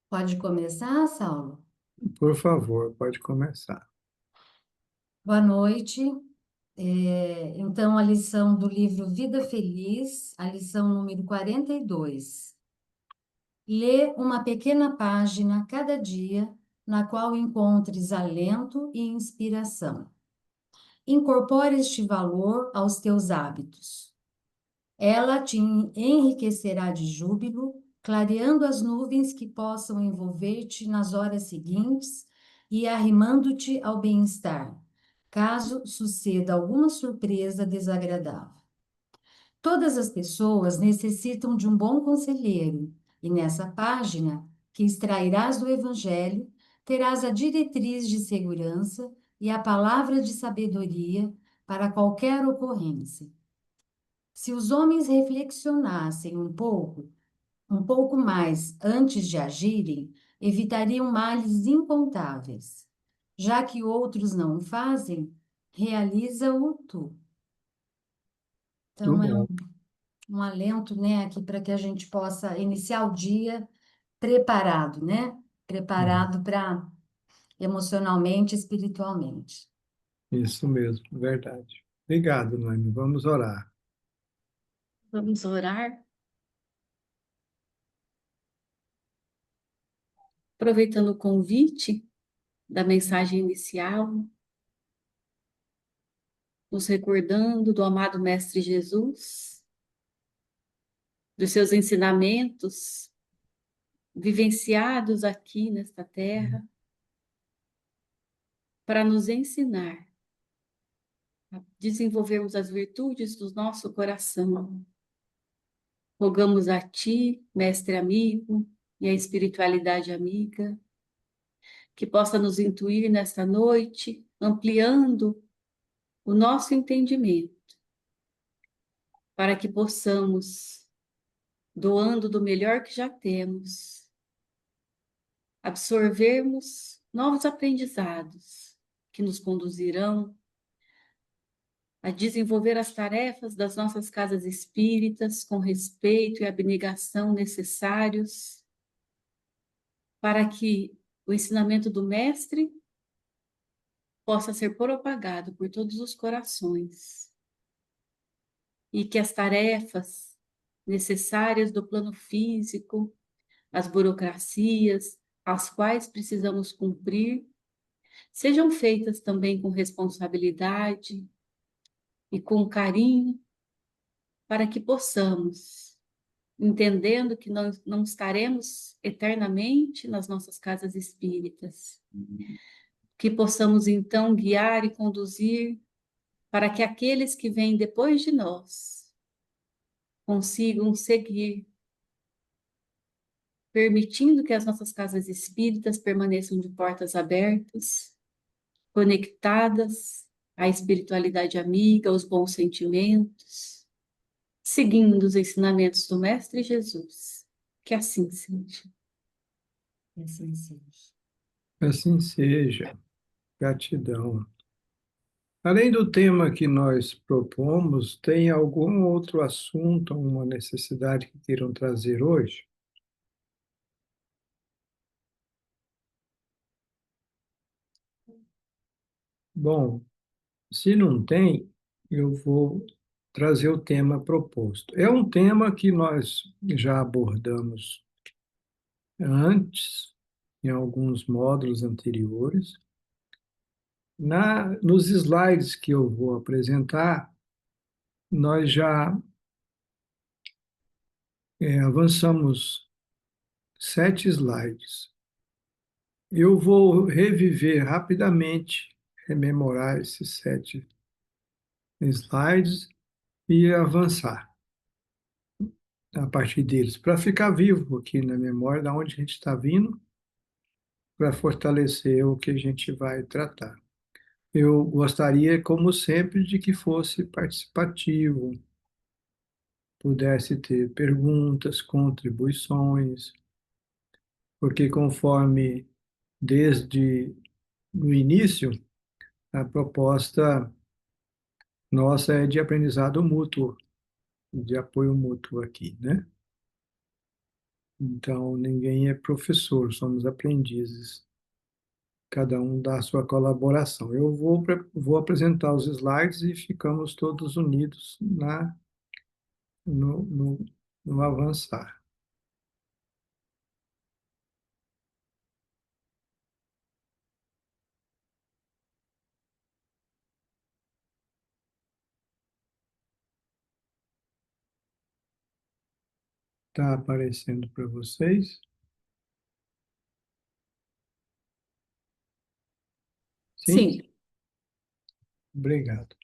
Pode começar, Saulo? Por favor, pode começar. Boa noite. Então, a lição do livro Vida Feliz, a lição número 42. Lê uma pequena página cada dia, na qual encontres alento e inspiração. Incorpore este valor aos teus hábitos. Ela te enriquecerá de júbilo, clareando as nuvens que possam envolver-te nas horas seguintes e arrimando-te ao bem-estar, caso suceda alguma surpresa desagradável. Todas as pessoas necessitam de um bom conselheiro, e nessa página, que extrairás do Evangelho, terás a diretriz de segurança e a palavra de sabedoria para qualquer ocorrência. Se os homens reflexionassem um pouco mais antes de agirem, evitariam males incontáveis. Já que outros não o fazem, realiza-o tu. Muito Então, bom. um alento, né, aqui para que a gente possa iniciar o dia preparado, né? Uhum. Preparado para emocionalmente, espiritualmente. Isso mesmo, verdade. Obrigado, Noemi. Vamos orar. Vamos orar, aproveitando o convite da mensagem inicial, nos recordando do amado Mestre Jesus, dos seus ensinamentos vivenciados aqui nesta terra, para nos ensinar a desenvolvermos as virtudes do nosso coração. Rogamos a Ti, Mestre amigo, e a espiritualidade amiga, que possa nos intuir nesta noite, ampliando o nosso entendimento, para que possamos, doando do melhor que já temos, absorvermos novos aprendizados que nos conduzirão a desenvolver as tarefas das nossas casas espíritas com respeito e abnegação necessários para que o ensinamento do Mestre possa ser propagado por todos os corações e que as tarefas necessárias do plano físico, as burocracias, as quais precisamos cumprir, sejam feitas também com responsabilidade e com carinho, para que possamos, entendendo que nós não estaremos eternamente nas nossas casas espíritas, que possamos então guiar e conduzir para que aqueles que vêm depois de nós consigam seguir, permitindo que as nossas casas espíritas permaneçam de portas abertas, conectadas à espiritualidade amiga, aos bons sentimentos, seguindo os ensinamentos do Mestre Jesus. Que assim seja. E assim seja. Assim seja. Gratidão. Além do tema que nós propomos, tem algum outro assunto, uma necessidade que queiram trazer hoje? Bom, se não tem, eu vou trazer o tema proposto. É um tema que nós já abordamos antes, em alguns módulos anteriores. Nos slides que eu vou apresentar, nós já avançamos 7 slides. Eu vou reviver rapidamente, rememorar esses 7 slides e avançar a partir deles, para ficar vivo aqui na memória de onde a gente está vindo, para fortalecer o que a gente vai tratar. Eu gostaria, como sempre, de que fosse participativo, pudesse ter perguntas, contribuições, porque conforme desde o início, a proposta nossa é de aprendizado mútuo, de apoio mútuo aqui, né? Então, ninguém é professor, somos aprendizes. Cada um dá a sua colaboração. Eu vou apresentar os slides e ficamos todos unidos no, no, no avançar. Está aparecendo para vocês? Sim? Sim, Obrigado.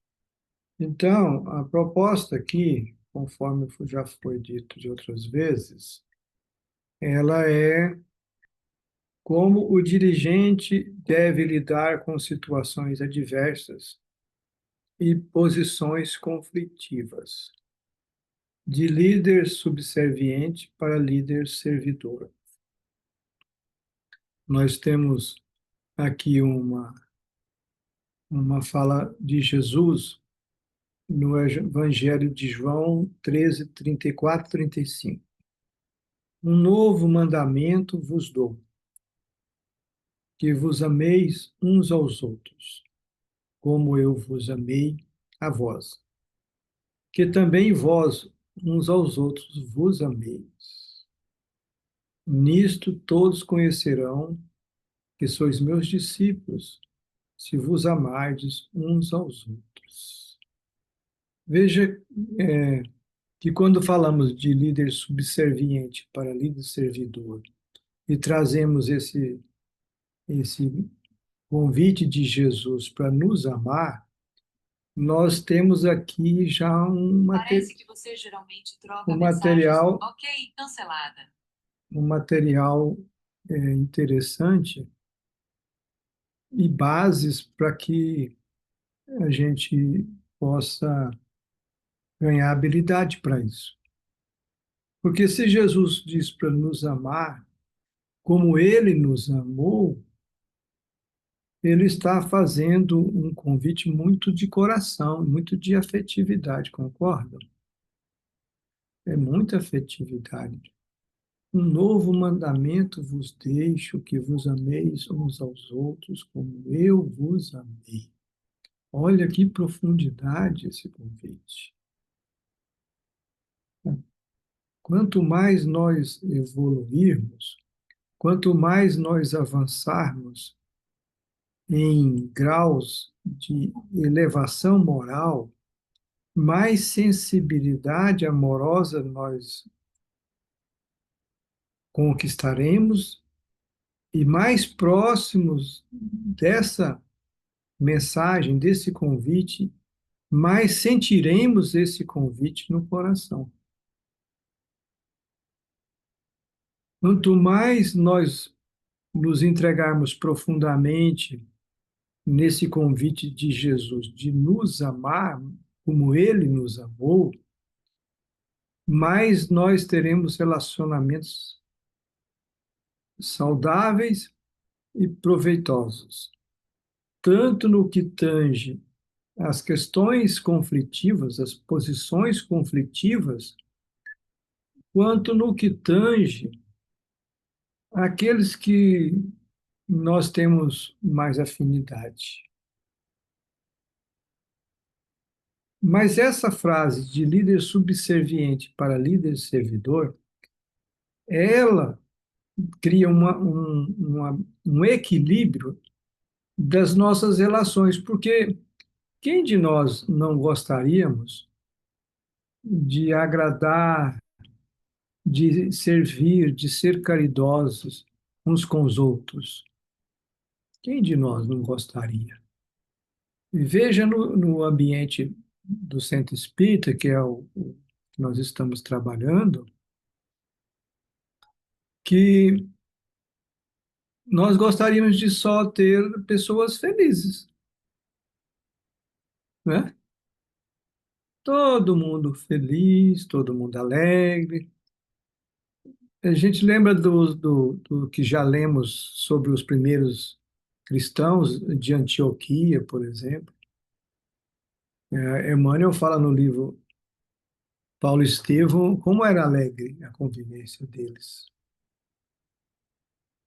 Então, a proposta aqui, conforme já foi dito de outras vezes, ela é como o dirigente deve lidar com situações adversas e posições conflitivas, de líder subserviente para líder servidor. Nós temos aqui uma fala de Jesus no Evangelho de João 13, 34, 35. Um novo mandamento vos dou, que vos ameis uns aos outros, como eu vos amei a vós, que também vós uns aos outros vos ameis. Nisto todos conhecerão que sois meus discípulos, se vos amardes uns aos outros. Veja, é, que quando falamos de líder subserviente para líder servidor e trazemos esse convite de Jesus para nos amar, nós temos aqui já Parece que você geralmente troca um mensagens. material, Ok, cancelada. um material interessante e bases para que a gente possa ganhar habilidade para isso. Porque se Jesus diz para nos amar como ele nos amou, ele está fazendo um convite muito de coração, muito de afetividade, concorda? É muita afetividade. Um novo mandamento vos deixo, que vos ameis uns aos outros, como eu vos amei. Olha que profundidade esse convite. Quanto mais nós evoluirmos, quanto mais nós avançarmos em graus de elevação moral, mais sensibilidade amorosa nós conquistaremos e mais próximos dessa mensagem, desse convite, mais sentiremos esse convite no coração. Quanto mais nós nos entregarmos profundamente nesse convite de Jesus de nos amar como ele nos amou, mais nós teremos relacionamentos saudáveis e proveitosos, tanto no que tange às questões conflitivas, às posições conflitivas, quanto no que tange àqueles que nós temos mais afinidade. Mas essa frase de líder subserviente para líder servidor, ela cria um equilíbrio das nossas relações, porque quem de nós não gostaríamos de agradar, de servir, de ser caridosos uns com os outros? Quem de nós não gostaria? E veja no ambiente do centro espírita, que é o que nós estamos trabalhando, que nós gostaríamos de só ter pessoas felizes, né? Todo mundo feliz, todo mundo alegre. A gente lembra do que já lemos sobre os primeiros cristãos de Antioquia, por exemplo. Emmanuel fala no livro Paulo e Estevão como era alegre a convivência deles.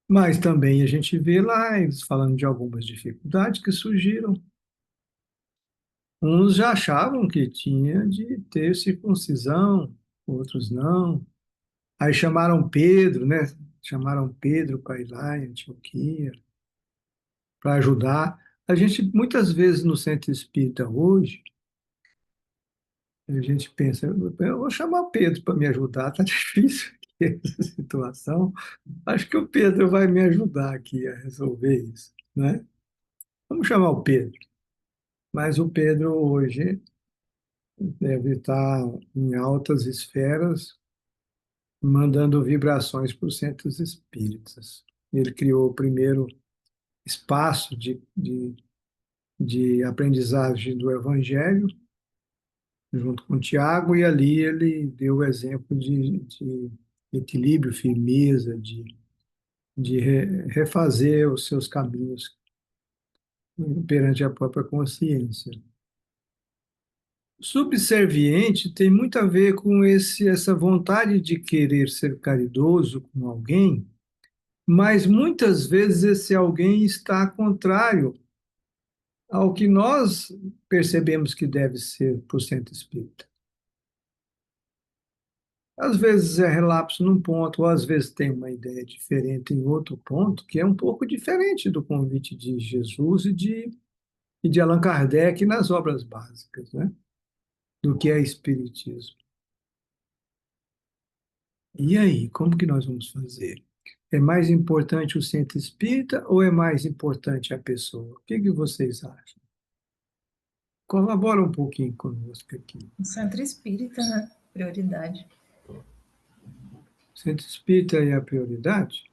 Mas também a gente vê lá eles falando de algumas dificuldades que surgiram. Uns já achavam que tinha de ter circuncisão, outros não. Aí chamaram Pedro, né? Chamaram Pedro para ir lá em Antioquia, para ajudar. A gente, muitas vezes, no centro espírita hoje, a gente pensa, eu vou chamar Pedro para me ajudar, tá difícil aqui essa situação. Acho que o Pedro vai me ajudar aqui a resolver isso, né? Vamos chamar o Pedro. Mas o Pedro hoje deve estar em altas esferas, mandando vibrações para os centros espíritas. Ele criou o primeiro espaço de aprendizagem do Evangelho, junto com Tiago, e ali ele deu o exemplo de equilíbrio, firmeza, de refazer os seus caminhos perante a própria consciência. Subserviente tem muito a ver com essa vontade de querer ser caridoso com alguém, mas muitas vezes esse alguém está contrário ao que nós percebemos que deve ser para o centro espírita. Às vezes é relapso num ponto, ou às vezes tem uma ideia diferente em outro ponto, que é um pouco diferente do convite de Jesus e de Allan Kardec nas obras básicas, né? Do que é espiritismo. E aí, como que nós vamos fazer? É mais importante o centro espírita ou é mais importante a pessoa? O que que vocês acham? Colabora um pouquinho conosco aqui. O centro espírita, né? Prioridade. O centro espírita é a prioridade?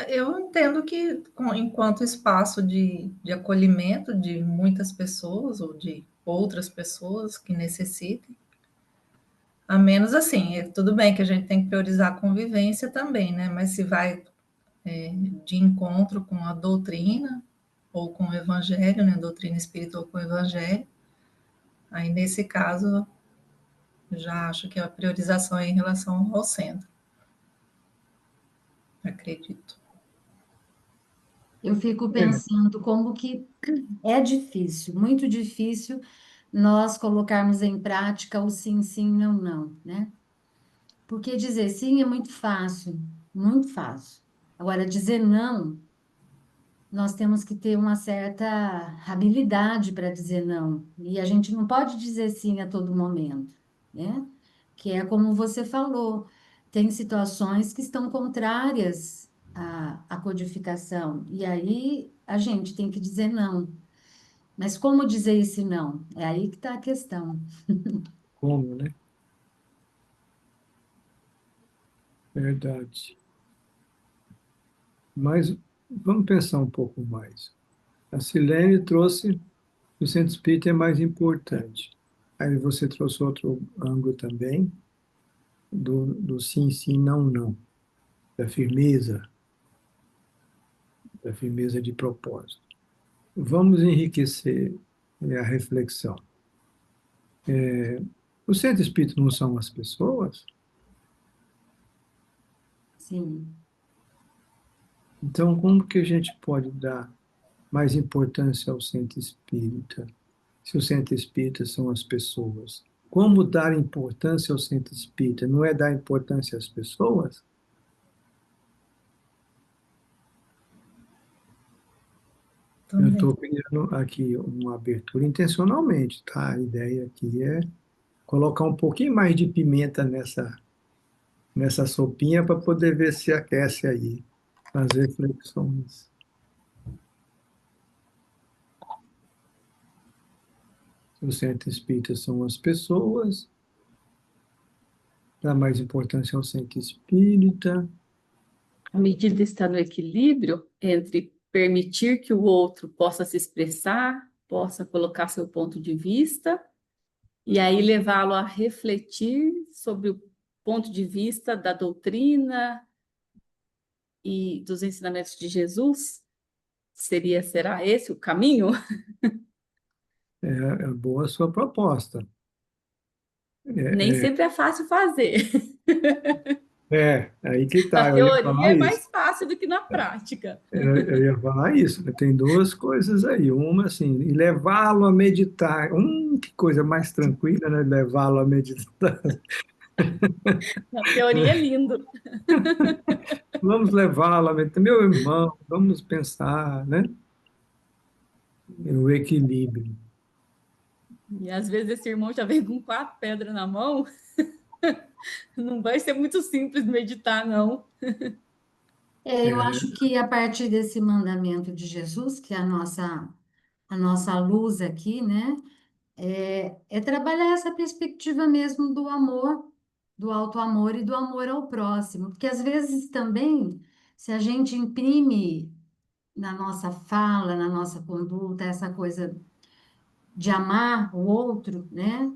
Eu entendo que, enquanto espaço de acolhimento de muitas pessoas ou de outras pessoas que necessitem, a menos assim, tudo bem que a gente tem que priorizar a convivência também, né? Mas se vai de encontro com a doutrina ou com o evangelho, né? Doutrina espírita ou com o evangelho, aí nesse caso eu já acho que a priorização é em relação ao centro. Acredito. Eu fico É, pensando como que é difícil, muito difícil nós colocarmos em prática o sim, sim, não, não, né? Porque dizer sim é muito fácil, muito fácil. Agora, dizer não, nós temos que ter uma certa habilidade para dizer não. E a gente não pode dizer sim a todo momento, né? Que é como você falou, tem situações que estão contrárias à codificação. E aí a gente tem que dizer não. Mas como dizer esse não? É aí que está a questão. como, né? Verdade. Mas vamos pensar um pouco mais. A Silene trouxe que o centro espírita é mais importante. Aí você trouxe outro ângulo também, do sim, sim, não, não, da firmeza de propósito. Vamos enriquecer a reflexão. O centro espírita não são as pessoas? Sim. Então, como que a gente pode dar mais importância ao centro espírita, se o centro espírita são as pessoas? Como dar importância ao centro espírita? Não é dar importância às pessoas? Eu Também. estou criando aqui uma abertura intencionalmente, tá? A ideia aqui é colocar um pouquinho mais de pimenta nessa sopinha para poder ver se aquece aí as reflexões. O centro espírita são as pessoas, dá mais importância ao centro espírita. A medida está no equilíbrio entre permitir que o outro possa se expressar, possa colocar seu ponto de vista, e aí levá-lo a refletir sobre o ponto de vista da doutrina e dos ensinamentos de Jesus. Será esse o caminho? É boa a sua proposta. Nem É, sempre é fácil fazer. Aí que Na tá, eu ia teoria falar é isso. mais fácil do que na prática. Eu ia falar isso, né? Tem duas coisas aí. Uma, assim, e levá-lo a meditar. Que coisa mais tranquila, né? Levá-lo a meditar. Na teoria é lindo. Vamos levá-lo a meditar. Meu irmão, vamos pensar, né? O equilíbrio. E às vezes esse irmão já vem com 4 pedras na mão, não vai ser muito simples meditar, não. Eu É, acho que a partir desse mandamento de Jesus, que é a nossa luz aqui, né? É trabalhar essa perspectiva mesmo do amor, do alto amor e do amor ao próximo. Porque às vezes também, se a gente imprime na nossa fala, na nossa conduta, essa coisa de amar o outro, né?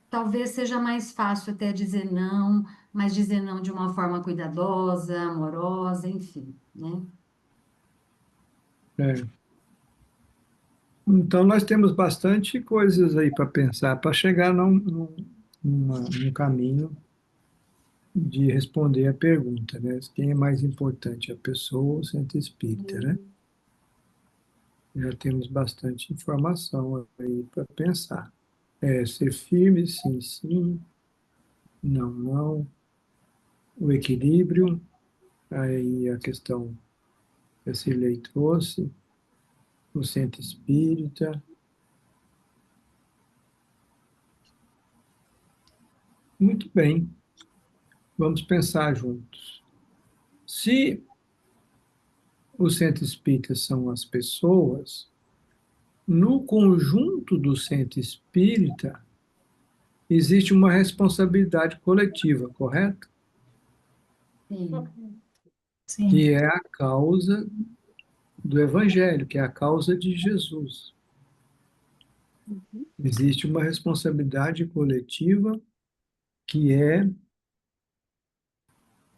Talvez seja mais fácil até dizer não, mas dizer não de uma forma cuidadosa, amorosa, enfim, né? é. Então, nós temos bastante coisas aí para pensar, para chegar num caminho de responder a pergunta, né? Quem é mais importante, a pessoa ou o centro espírita, né? Já temos bastante informação aí para pensar. Ser firme, sim, sim, não, não. O equilíbrio, aí a questão que a Cirlei trouxe, o centro espírita. Muito bem, vamos pensar juntos. Se o centro espírita são as pessoas, no conjunto do centro espírita existe uma responsabilidade coletiva, correto? Sim, Sim, Que é a causa do Evangelho, que é a causa de Jesus. Existe uma responsabilidade coletiva que é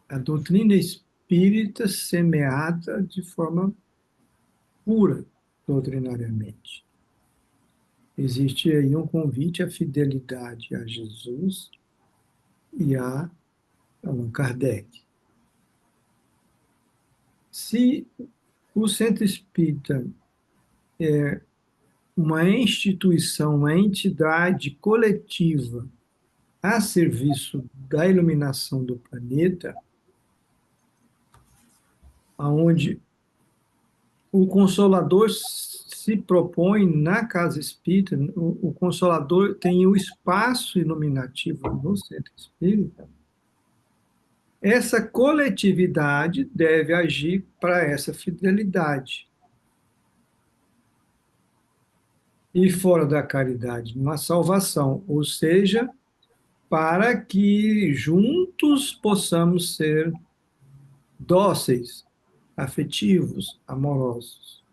a doutrina espírita semeada de forma pura, doutrinariamente. Existe aí um convite à fidelidade a Jesus e a Allan Kardec. Se o centro espírita é uma instituição, uma entidade coletiva a serviço da iluminação do planeta, aonde o Consolador se propõe na casa espírita, o Consolador tem o espaço iluminativo no centro espírita, essa coletividade deve agir para essa fidelidade. E fora da caridade, uma salvação, ou seja, para que juntos possamos ser dóceis, afetivos, amorosos.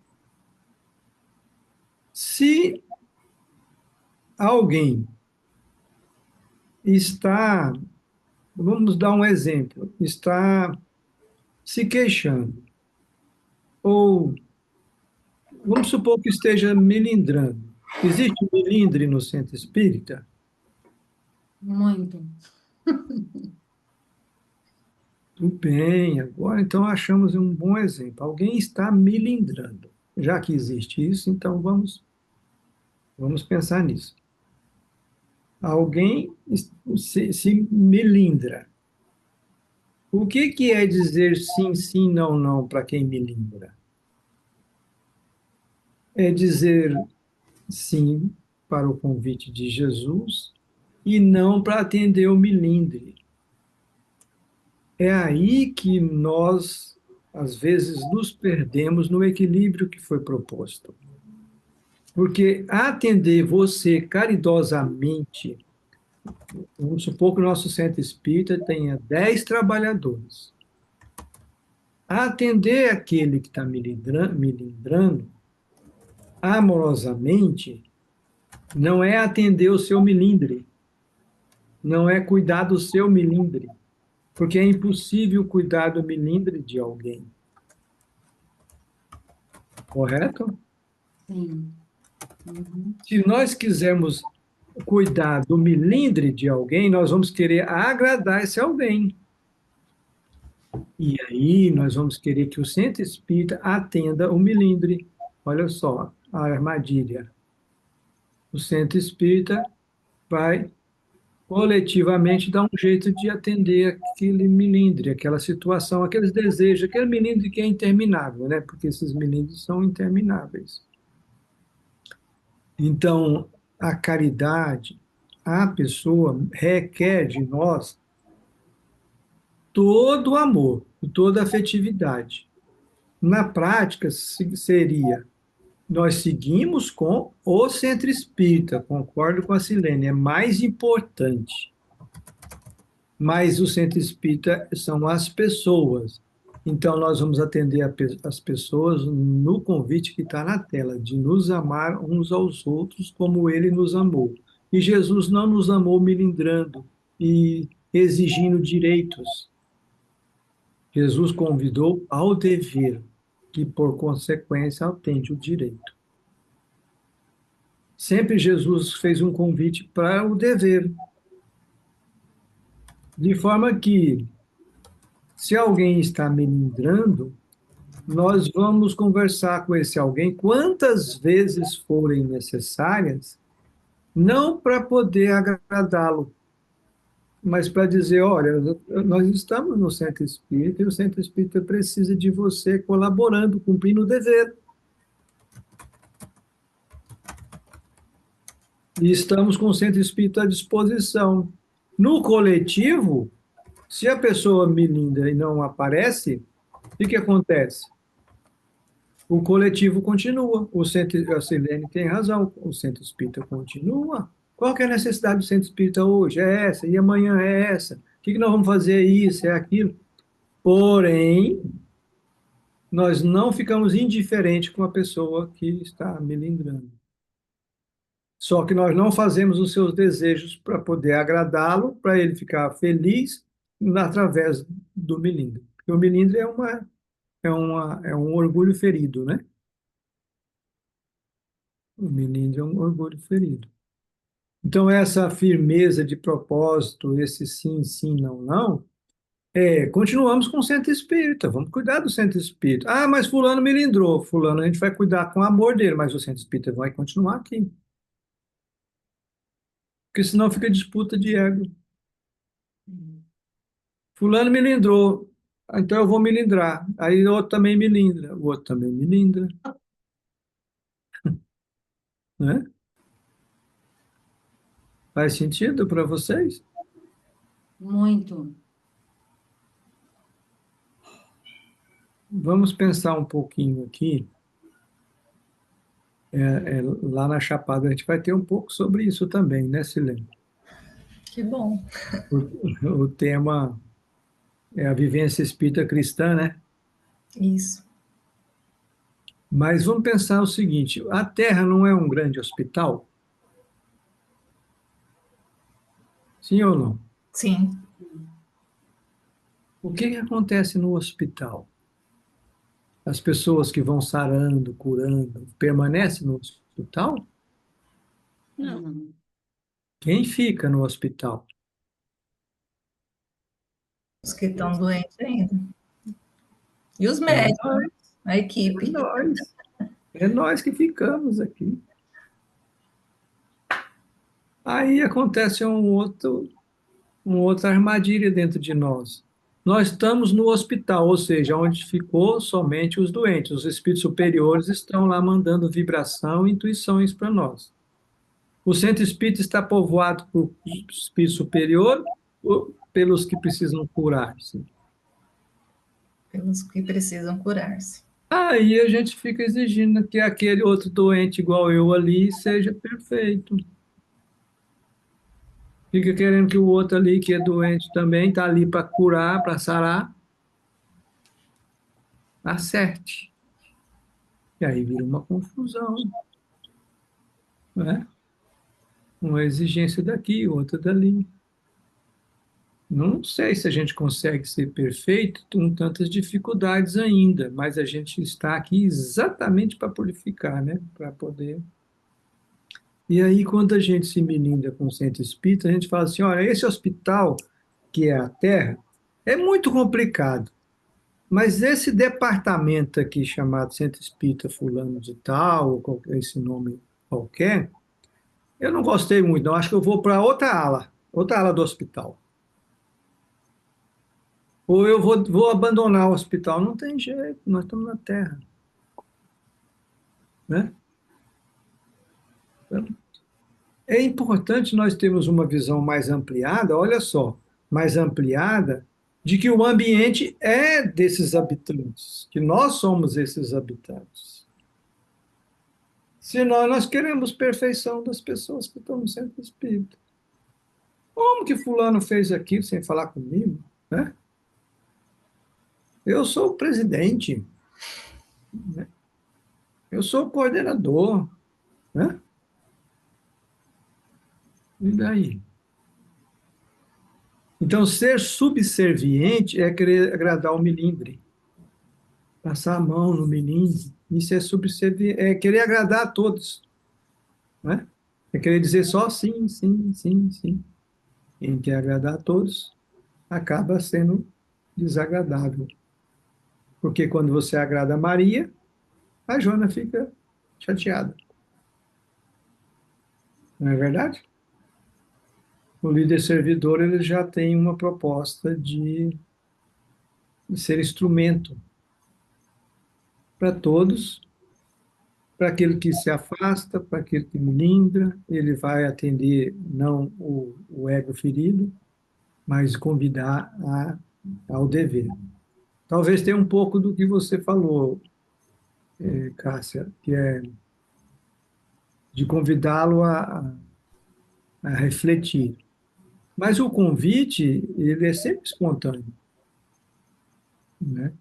Se alguém está, vamos dar um exemplo, está se queixando, ou vamos supor que esteja melindrando. Existe melindre no centro espírita? muito. Tudo bem, agora então achamos um bom exemplo. Alguém está melindrando. Já que existe isso, então vamos pensar nisso. Alguém se melindra. O que é dizer sim, sim, não, não para quem melindra? É dizer sim para o convite de Jesus e não para atender o melindre. É aí que nós, às vezes, nos perdemos no equilíbrio que foi proposto. Porque atender você caridosamente, vamos supor que o nosso centro espírita tenha 10 trabalhadores. Atender aquele que está melindrando amorosamente não é atender o seu melindre, não é cuidar do seu melindre, porque é impossível cuidar do melindre de alguém, correto? Sim. Uhum. Se nós quisermos cuidar do milindre de alguém, nós vamos querer agradar esse alguém. E aí nós vamos querer que o centro espírita atenda o milindre. Olha só a armadilha. O centro espírita vai coletivamente dar um jeito de atender aquele milindre, aquela situação, aqueles desejos, aquele milindre que é interminável, né? Porque esses milindres são intermináveis. Então, a caridade, a pessoa requer de nós todo o amor, toda a afetividade. Na prática, seria, nós seguimos com o centro espírita, concordo com a Silene, é mais importante. Mas o centro espírita são as pessoas. Então, nós vamos atender as pessoas no convite que está na tela, de nos amar uns aos outros como ele nos amou. E Jesus não nos amou melindrando e exigindo direitos. Jesus convidou ao dever, que por consequência atende o direito. Sempre Jesus fez um convite para o dever, de forma que, se alguém está melindrando, nós vamos conversar com esse alguém quantas vezes forem necessárias, não para poder agradá-lo, mas para dizer, olha, nós estamos no centro espírita e o centro espírita precisa de você colaborando, cumprindo o dever. E estamos com o centro espírita à disposição. No coletivo, se a pessoa melindra e não aparece, o que acontece? O coletivo continua. A Silene tem razão, o centro espírita continua. Qual que é a necessidade do centro espírita hoje? É essa, e amanhã é essa. O que nós vamos fazer? É isso, é aquilo. Porém, nós não ficamos indiferentes com a pessoa que está melindrando. Só que nós não fazemos os seus desejos para poder agradá-lo, para ele ficar feliz através do melindre. Porque o melindre é um orgulho ferido, né? O melindre é um orgulho ferido. Então, essa firmeza de propósito, esse sim, sim, não, não, continuamos com o centro espírita, vamos cuidar do centro espírita. Ah, mas fulano melindrou. Fulano a gente vai cuidar com o amor dele, mas o centro espírita vai continuar aqui. Porque senão fica disputa de ego. Fulano melindrou, então eu vou melindrar. Aí o outro também melindra, o outro também melindra. Né? Faz sentido para vocês? Muito. Vamos pensar um pouquinho aqui. Lá na Chapada a gente vai ter um pouco sobre isso também, né, Silene? Que bom. O tema é a vivência espírita cristã, né? Isso. Mas vamos pensar o seguinte: a Terra não é um grande hospital? Sim ou não? Sim. O que acontece no hospital? As pessoas que vão sarando, curando, permanecem no hospital? Não. Quem fica no hospital? Os que estão doentes ainda. E os É médicos, nós, a equipe. é nós que ficamos aqui. Aí acontece outra armadilha dentro de nós. Nós estamos no hospital, ou seja, onde ficou somente os doentes. Os espíritos superiores estão lá mandando vibração e intuições para nós. O centro espírita está povoado por espírito superior ou pelos que precisam curar-se? Pelos que precisam curar-se. Aí a gente fica exigindo que aquele outro doente igual eu ali seja perfeito. Fica querendo que o outro ali, que é doente também, está ali para curar, para sarar, acerte. E aí vira uma confusão, né? Uma exigência daqui, outra dali. Não sei se a gente consegue ser perfeito com tantas dificuldades ainda, mas a gente está aqui exatamente para purificar, né? Para poder. E aí, quando a gente se melinda com o centro espírita, a gente fala assim, olha, esse hospital, que é a Terra, é muito complicado, mas esse departamento aqui, chamado Centro Espírita Fulano de Tal, ou esse nome qualquer, eu não gostei muito, não. Acho que eu vou para outra ala do hospital. Ou eu vou abandonar o hospital. Não tem jeito, nós estamos na Terra, né? É importante nós termos uma visão mais ampliada, olha só, mais ampliada, de que o ambiente é desses habitantes, que nós somos esses habitantes. Senão nós queremos perfeição das pessoas que estão no centro espírita. Como que fulano fez aquilo sem falar comigo, né? Eu sou o presidente, né? Eu sou o coordenador, né? E daí? Então, ser subserviente é querer agradar o melindre, passar a mão no melindre. Isso é subserviente, é querer agradar a todos, né? É querer dizer só sim, sim, sim, sim. Quem quer agradar a todos acaba sendo desagradável. Porque quando você agrada a Maria, a Joana fica chateada. Não é verdade? O líder servidor ele já tem uma proposta de ser instrumento para todos, para aquele que se afasta, para aquele que melindra, ele vai atender não o ego ferido, mas convidar ao dever. Talvez tenha um pouco do que você falou, Cássia, que é de convidá-lo a refletir. Mas o convite, ele é sempre espontâneo, né?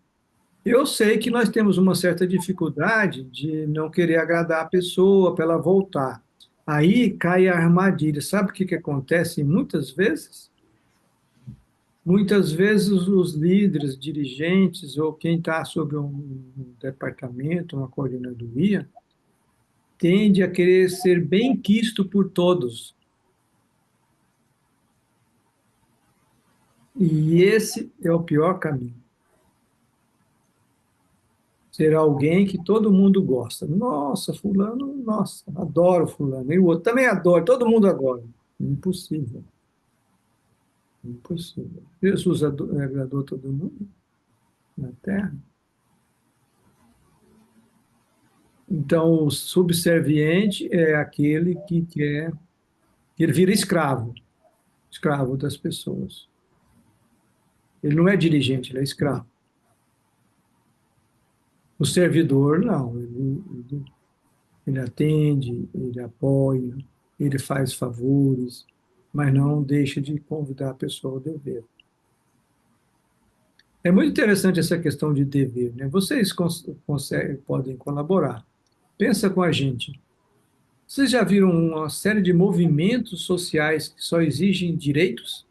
Eu sei que nós temos uma certa dificuldade de não querer agradar a pessoa para ela voltar. Aí cai a armadilha. Sabe o que que acontece muitas vezes? Muitas vezes os líderes, dirigentes ou quem está sobre um departamento, uma coordenadoria, tende a querer ser bem quisto por todos. E esse é o pior caminho. Ser alguém que todo mundo gosta. Nossa, fulano, nossa, adoro fulano. E o outro também adora, todo mundo adora. Impossível, impossível. Jesus agradou todo mundo na Terra. Então, o subserviente é aquele que quer, que ele vira escravo, escravo das pessoas. Ele não é dirigente, ele é escravo. O servidor, não, ele atende, ele apoia, ele faz favores, mas não deixa de convidar a pessoa ao dever. É muito interessante essa questão de dever, né? Vocês podem colaborar. Pensa com a gente. Vocês já viram uma série de movimentos sociais que só exigem direitos?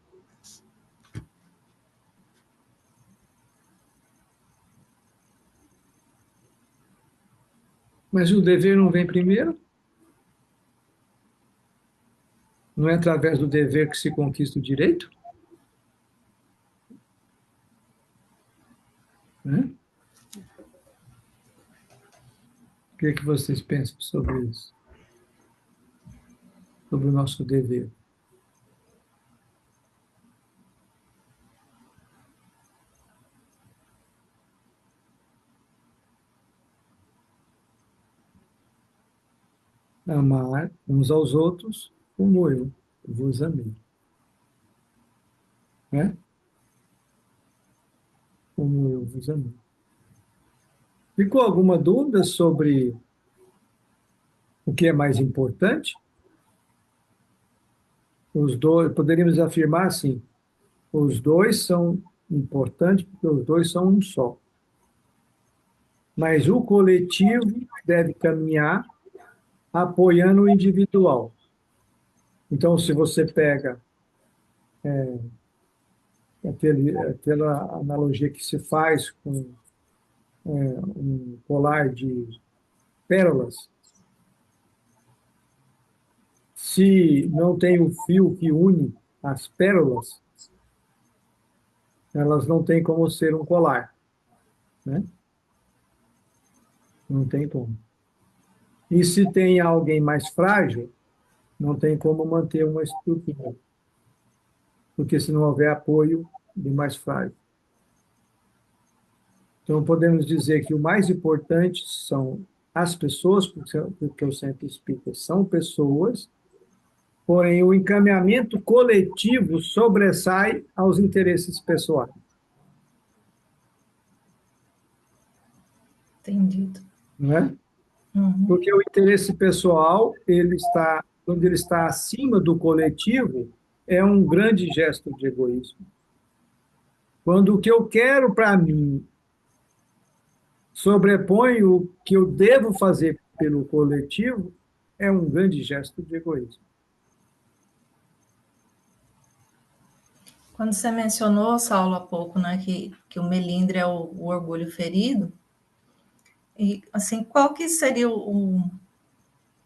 Mas o dever não vem primeiro? Não é através do dever que se conquista o direito? Né? O que é que vocês pensam sobre isso? Sobre o nosso dever? Amar uns aos outros como eu vos amei. Né? Como eu vos amei. Ficou alguma dúvida sobre o que é mais importante? Os dois, poderíamos afirmar assim, os dois são importantes porque os dois são um só. Mas o coletivo deve caminhar apoiando o individual. Então, se você pega aquela analogia que se faz com um colar de pérolas, Se não tem o fio que une as pérolas, elas não têm como ser um colar, né? Não tem como. E se tem alguém mais frágil, não tem como manter uma estrutura, porque se não houver apoio do mais frágil. Então, podemos dizer que o mais importante são as pessoas, porque o centro espírita são pessoas, porém o encaminhamento coletivo sobressai aos interesses pessoais, Entendido. não é? Uhum. Porque o interesse pessoal, quando ele está acima do coletivo, é um grande gesto de egoísmo. Quando o que eu quero para mim sobrepõe o que eu devo fazer pelo coletivo, é um grande gesto de egoísmo. Quando você mencionou, Saulo, há pouco, né, que o melindre é o orgulho ferido, e assim, qual que seria o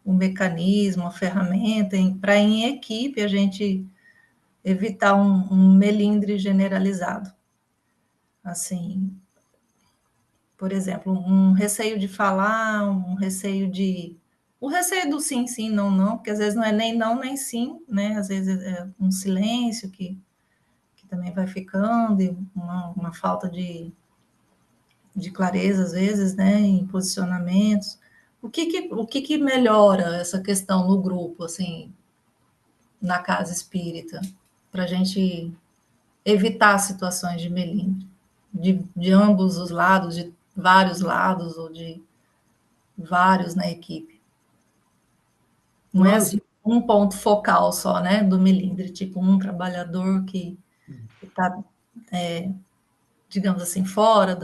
mecanismo, a ferramenta para em equipe a gente evitar um melindre generalizado? Assim, por exemplo, um receio de falar, um receio de. O receio do sim, sim, não, não, porque às vezes não é nem não, nem sim, né? Às vezes é um silêncio que também vai ficando, e uma falta de clareza, às vezes, né? Em posicionamentos. O que melhora essa questão no grupo, assim, na casa espírita, para a gente evitar situações de melindre, de ambos os lados, de vários lados, ou de vários na equipe. Não é Nós, assim um ponto focal só, né, do melindre, tipo um trabalhador que está, digamos assim, fora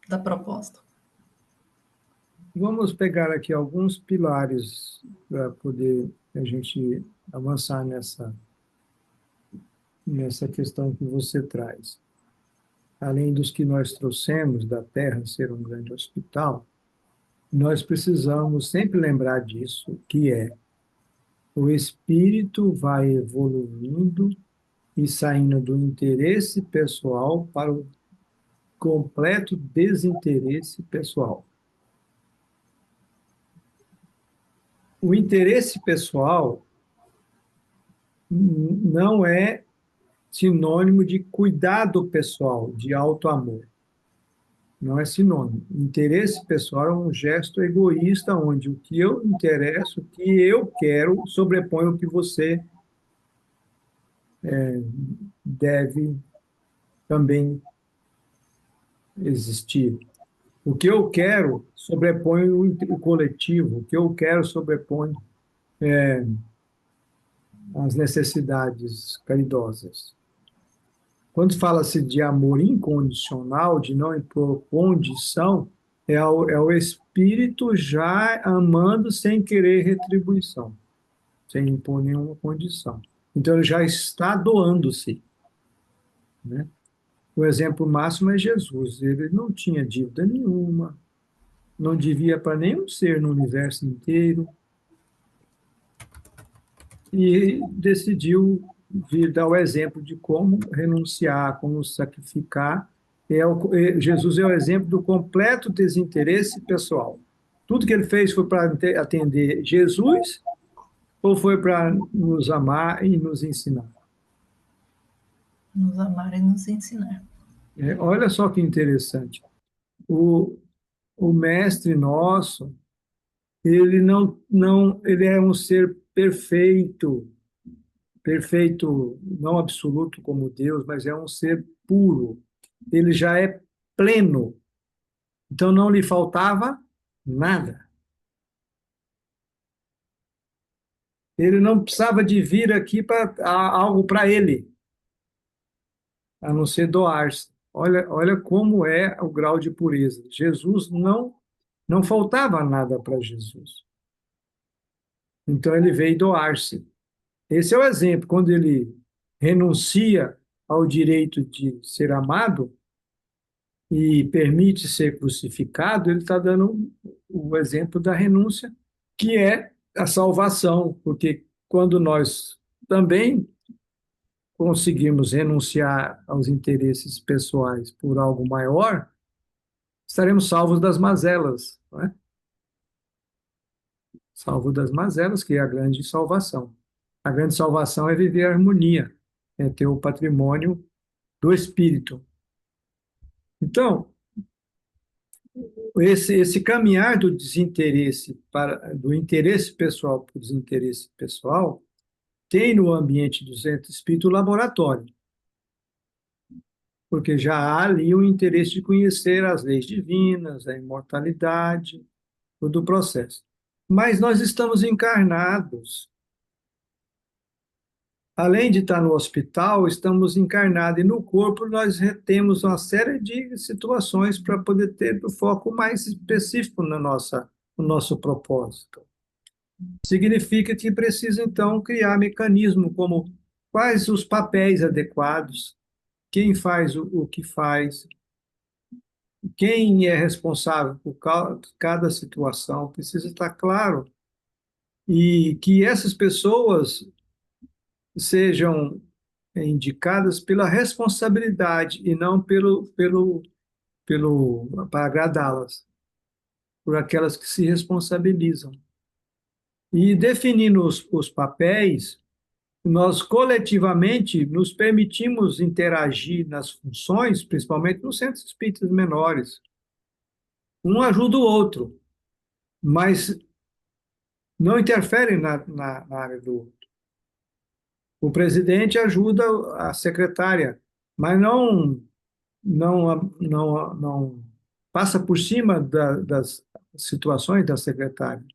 da proposta. vamos pegar aqui alguns pilares para poder a gente avançar nessa questão que você traz. Além dos que nós trouxemos da Terra ser um grande hospital, nós precisamos sempre lembrar disso, que é o espírito vai evoluindo e saindo do interesse pessoal para o completo desinteresse pessoal. O interesse pessoal não é sinônimo de cuidado pessoal, de auto-amor. Não é sinônimo. Interesse pessoal é um gesto egoísta, onde o que eu interesso, o que eu quero, sobrepõe o que você deve também existir. O que eu quero sobrepõe o coletivo, o que eu quero sobrepõe as necessidades caridosas. Quando fala-se de amor incondicional, de não impor condição, é o espírito já amando sem querer retribuição, sem impor nenhuma condição. Então, ele já está doando-se, né? O exemplo máximo é Jesus. Ele não tinha dívida nenhuma, não devia para nenhum ser no universo inteiro, e decidiu vir dar o exemplo de como renunciar, como sacrificar. Jesus é o exemplo do completo desinteresse pessoal. Tudo que ele fez foi para atender Jesus ou foi para nos amar e nos ensinar? Nos amar e nos ensinar. Olha só que interessante. O, o mestre nosso, ele ele é um ser perfeito, perfeito, não absoluto como Deus, mas é um ser puro. Ele já é pleno. Então não lhe faltava nada. Ele não precisava de vir aqui para algo para ele, a não ser doar-se. Olha como é o grau de pureza. Jesus não faltava nada para Jesus. Então ele veio doar-se. Esse é o exemplo. Quando ele renuncia ao direito de ser amado, e permite ser crucificado, ele está dando o exemplo da renúncia, que é a salvação, porque quando nós também conseguirmos renunciar aos interesses pessoais por algo maior, estaremos salvos das mazelas, não é? Salvo das mazelas, que é a grande salvação. A grande salvação é viver a harmonia, é ter o patrimônio do espírito. Então, esse caminhar do desinteresse do interesse pessoal para o desinteresse pessoal tem no ambiente do centro espírita o laboratório, porque já há ali o interesse de conhecer as leis divinas, a imortalidade, todo o processo. Mas nós estamos encarnados. Além de estar no hospital, estamos encarnados e no corpo nós temos uma série de situações para poder ter o foco mais específico no nosso propósito. Significa que precisa, então, criar mecanismo como quais os papéis adequados, quem faz o que faz, quem é responsável por cada situação, precisa estar claro. E que essas pessoas sejam indicadas pela responsabilidade e não para agradá-las, por aquelas que se responsabilizam. E definindo os papéis, nós coletivamente nos permitimos interagir nas funções, principalmente nos centros espíritas menores. Um ajuda o outro, mas não interfere na área do outro. O presidente ajuda a secretária, mas não passa por cima das situações da secretária.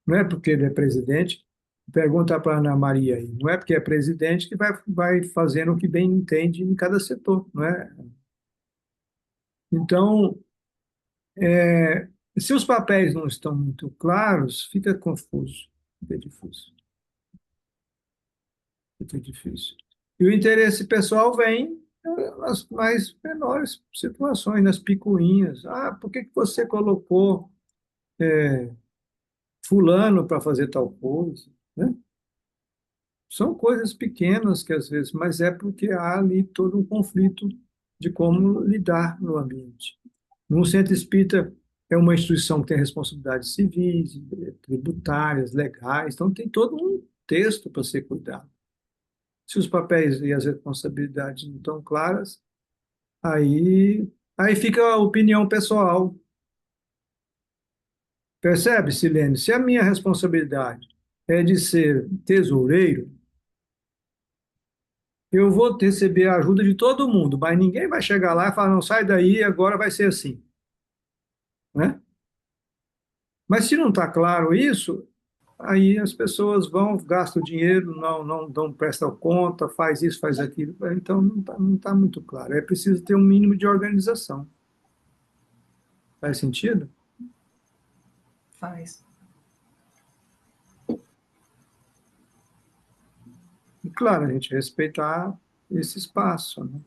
Não é porque ele é presidente, pergunta para a Ana Maria aí, não é porque é presidente que vai fazendo o que bem entende em cada setor, não é? Então, se os papéis não estão muito claros, fica confuso, fica difícil. Fica difícil. E o interesse pessoal vem nas mais menores situações, nas picuinhas. Ah, por que você colocou fulano para fazer tal coisa? Né? São coisas pequenas que às vezes, mas é porque há ali todo um conflito de como lidar no ambiente. No centro espírita é uma instituição que tem responsabilidades civis, tributárias, legais, então tem todo um texto para ser cuidado. Se os papéis e as responsabilidades não estão claras, aí fica a opinião pessoal. Percebe, Silene? Se a minha responsabilidade é de ser tesoureiro, eu vou receber a ajuda de todo mundo, mas ninguém vai chegar lá e falar, não, sai daí, agora vai ser assim. Né? Mas se não está claro isso, aí as pessoas vão, gastam dinheiro, não prestam conta, faz isso, faz aquilo. Então, não tá muito claro. É preciso ter um mínimo de organização. Faz sentido? Faz. E, claro, a gente respeitar esse espaço. Né?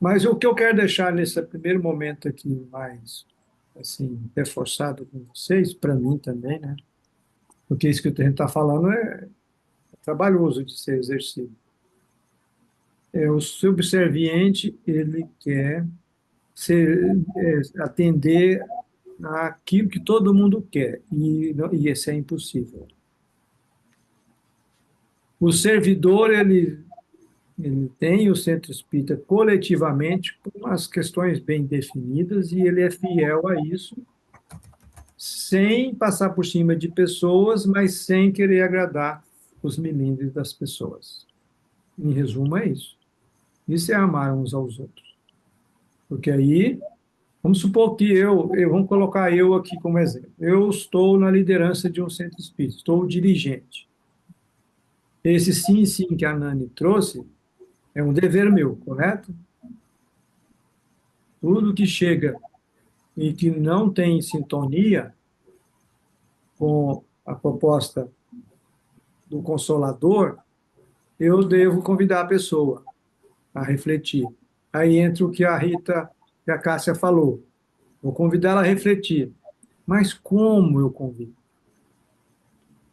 Mas o que eu quero deixar nesse primeiro momento aqui mais assim, reforçado com vocês, para mim também, né? Porque isso que a gente está falando é trabalhoso de ser exercido. O subserviente, ele quer atender àquilo que todo mundo quer, e isso é impossível. O servidor, ele tem o centro espírita coletivamente com as questões bem definidas e ele é fiel a isso, sem passar por cima de pessoas, mas sem querer agradar os melindres das pessoas. Em resumo, é isso. Isso é amar uns aos outros. Porque aí, vamos supor que vamos colocar eu aqui como exemplo. Eu estou na liderança de um centro espírita, estou dirigente. Esse sim, sim que a Nani trouxe é um dever meu, correto? Tudo que chega e que não tem sintonia com a proposta do Consolador, eu devo convidar a pessoa a refletir. Aí entra o que a Rita e a Cássia falou. Vou convidá-la a refletir. Mas como eu convivo?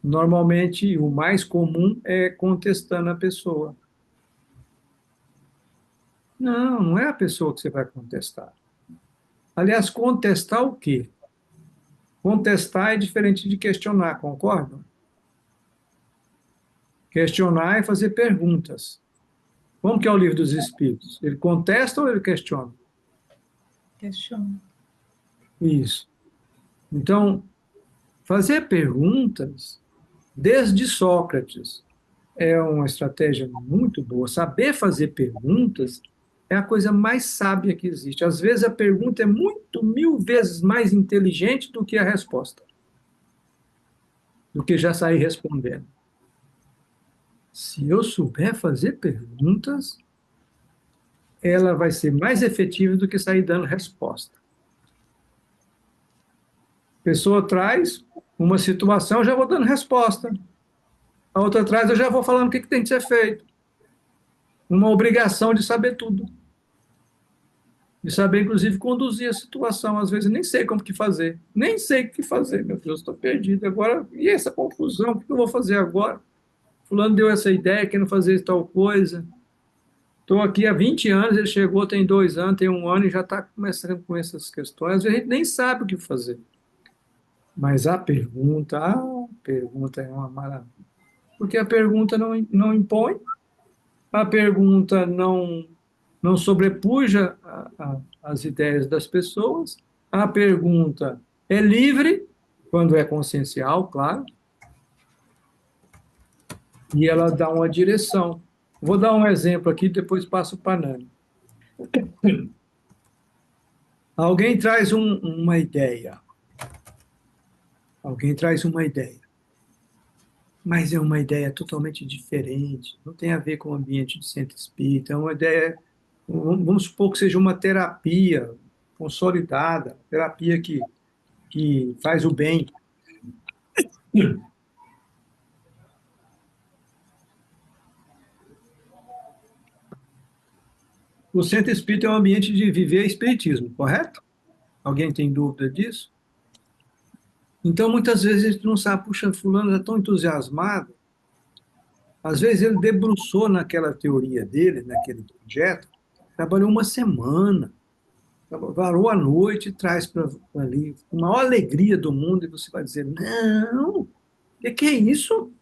Normalmente, o mais comum é contestando a pessoa. Não, não é a pessoa que você vai contestar. Aliás, contestar o quê? Contestar é diferente de questionar, concordam? Questionar é fazer perguntas. Como que é o livro dos Espíritos? Ele contesta ou ele questiona? Questiona. Isso. Então, fazer perguntas, desde Sócrates, é uma estratégia muito boa. Saber fazer perguntas é a coisa mais sábia que existe. Às vezes a pergunta é muito, 1000 vezes mais inteligente do que a resposta, do que já sair respondendo. Se eu souber fazer perguntas, ela vai ser mais efetiva do que sair dando resposta. A pessoa traz uma situação, eu já vou dando resposta. A outra traz, eu já vou falando o que tem que ser feito. Uma obrigação de saber tudo. De saber, inclusive, conduzir a situação. Às vezes, eu nem sei como que fazer. Nem sei o que fazer, meu Deus, estou perdido. Agora, e essa confusão? O que eu vou fazer agora? Fulano deu essa ideia, querendo fazer tal coisa. Estou aqui há 20 anos, ele chegou tem 2 anos, tem 1 ano e já está começando com essas questões. Às vezes, a gente nem sabe o que fazer. Mas a pergunta é uma maravilha. Porque a pergunta não impõe, a pergunta não sobrepuja as ideias das pessoas, a pergunta é livre, quando é consciencial, claro, e ela dá uma direção. Vou dar um exemplo aqui, depois passo para a Nani. Alguém traz uma ideia. Alguém traz uma ideia. Mas é uma ideia totalmente diferente, não tem a ver com o ambiente de centro espírita, é uma ideia, vamos supor que seja uma terapia consolidada, terapia que faz o bem. O centro espírita é um ambiente de viver espiritismo, correto? Alguém tem dúvida disso? Então, muitas vezes a gente não sabe, puxa, fulano é tão entusiasmado, às vezes ele debruçou naquela teoria dele, naquele projeto, trabalhou uma semana, varou a noite e traz para ali, com a maior alegria do mundo, e você vai dizer, não, o que é isso?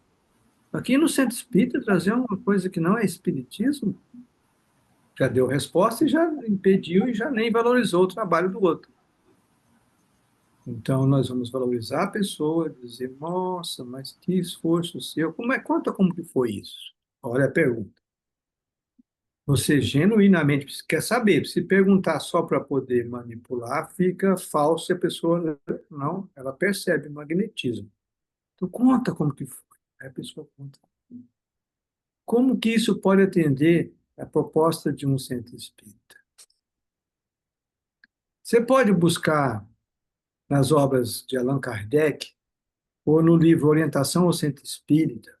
Aqui no Centro Espírita, trazer uma coisa que não é espiritismo? Já deu resposta e já impediu e já nem valorizou o trabalho do outro. Então, nós vamos valorizar a pessoa, dizer, nossa, mas que esforço seu. Conta como que foi isso. Olha a pergunta. Você genuinamente quer saber. Se perguntar só para poder manipular, fica falso e a pessoa não, ela percebe magnetismo. Então, conta como que foi. Aí a pessoa conta. Como que isso pode atender a proposta de um centro espírita? Você pode buscar nas obras de Allan Kardec, ou no livro Orientação ao Centro Espírita,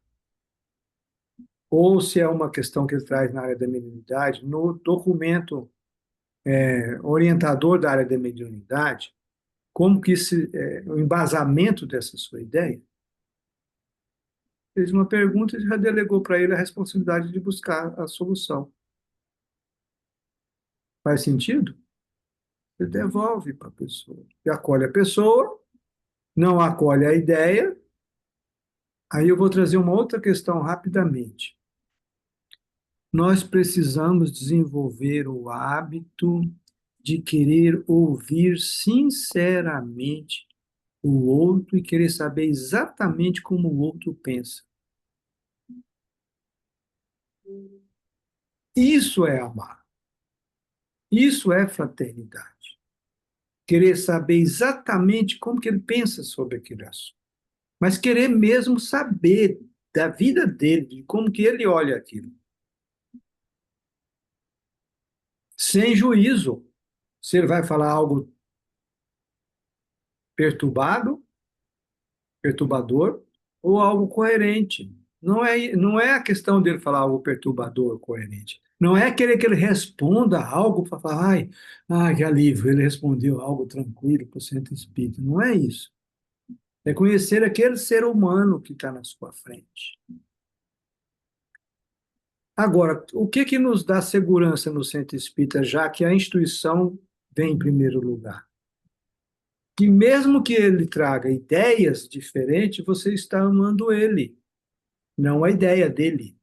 ou se é uma questão que ele traz na área da mediunidade, no documento orientador da área da mediunidade, como que o embasamento dessa sua ideia, fez uma pergunta e já delegou para ele a responsabilidade de buscar a solução. Faz sentido? Você devolve para a pessoa. E acolhe a pessoa, não acolhe a ideia. Aí eu vou trazer uma outra questão rapidamente. Nós precisamos desenvolver o hábito de querer ouvir sinceramente o outro e querer saber exatamente como o outro pensa. Isso é amar. Isso é fraternidade. Querer saber exatamente como que ele pensa sobre aquele assunto. Mas querer mesmo saber da vida dele, de como que ele olha aquilo. Sem juízo. Se ele vai falar algo perturbado, perturbador, ou algo coerente. Não é a questão dele falar algo perturbador, coerente. Não é querer que ele responda algo para falar, ai, que alívio, ele respondeu algo tranquilo para o centro espírita. Não é isso. É conhecer aquele ser humano que está na sua frente. Agora, o que que nos dá segurança no centro espírita, já que a instituição vem em primeiro lugar? Que mesmo que ele traga ideias diferentes, você está amando ele, não a ideia dele.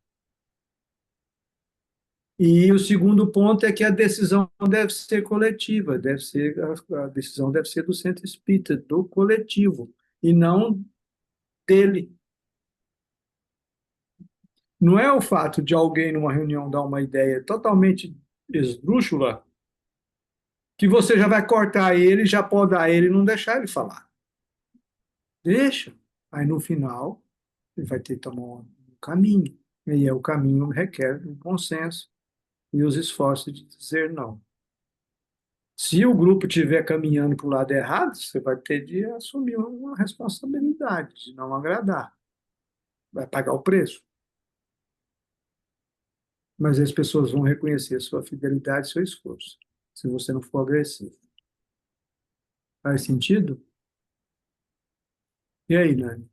E o segundo ponto é que a decisão deve ser coletiva, a decisão deve ser do centro espírita, do coletivo, e não dele. Não é o fato de alguém numa reunião dar uma ideia totalmente esdrúxula que você já vai cortar ele, já podar ele e não deixar ele falar. Deixa. Aí no final, ele vai ter que tomar um caminho. E o caminho requer um consenso e os esforços de dizer não. Se o grupo estiver caminhando para o lado errado, você vai ter de assumir uma responsabilidade de não agradar. Vai pagar o preço. Mas as pessoas vão reconhecer sua fidelidade e seu esforço, se você não for agressivo. Faz sentido? E aí, Nani?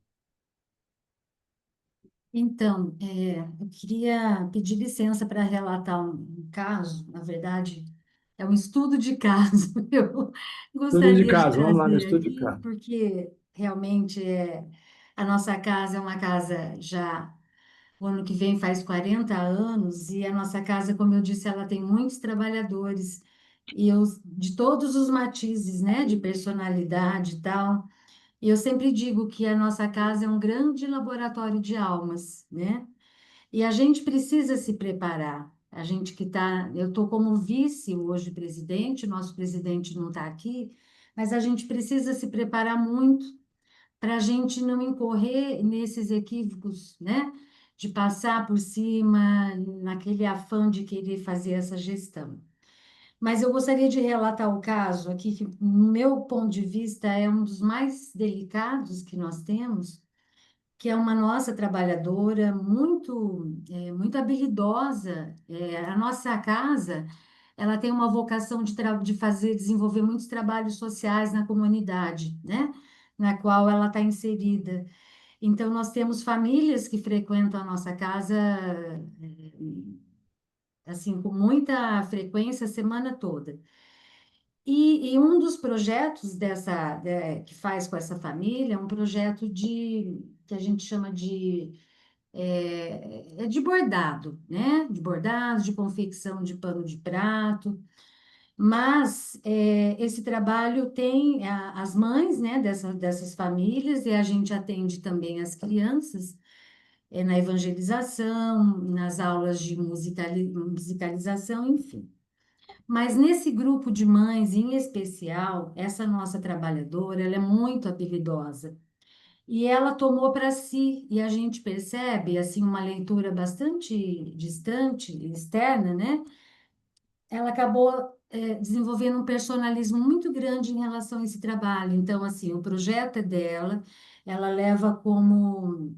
Então, eu queria pedir licença para relatar um caso, na verdade, é um estudo de caso que eu Estudo de gostaria de caso, vamos lá no trazer estudo de aqui, caso. porque realmente a nossa casa é uma casa já, o ano que vem faz 40 anos, e a nossa casa, como eu disse, ela tem muitos trabalhadores, e eu, de todos os matizes, né, de personalidade e tal. E eu sempre digo que a nossa casa é um grande laboratório de almas, né? E a gente precisa se preparar. A gente que está, eu estou como vice hoje presidente, nosso presidente não está aqui, mas a gente precisa se preparar muito para a gente não incorrer nesses equívocos, né? De passar por cima, naquele afã de querer fazer essa gestão. Mas eu gostaria de relatar o caso aqui, que, no meu ponto de vista, é um dos mais delicados que nós temos, que é uma nossa trabalhadora muito habilidosa. A nossa casa, ela tem uma vocação de fazer, desenvolver muitos trabalhos sociais na comunidade, né? Na qual ela está inserida. Então, nós temos famílias que frequentam a nossa casa, assim, com muita frequência a semana toda. E um dos projetos que faz com essa família é um projeto que a gente chama de bordado, né? De bordado, de confecção de pano de prato. Mas esse trabalho tem as mães, né, dessas famílias, e a gente atende também as crianças na evangelização, nas aulas de musicalização, enfim. Mas nesse grupo de mães, em especial, essa nossa trabalhadora, ela é muito habilidosa. E ela tomou para si, e a gente percebe, assim, uma leitura bastante distante, externa, né? Ela acabou, desenvolvendo um personalismo muito grande em relação a esse trabalho. Então, assim, o projeto é dela, ela leva como,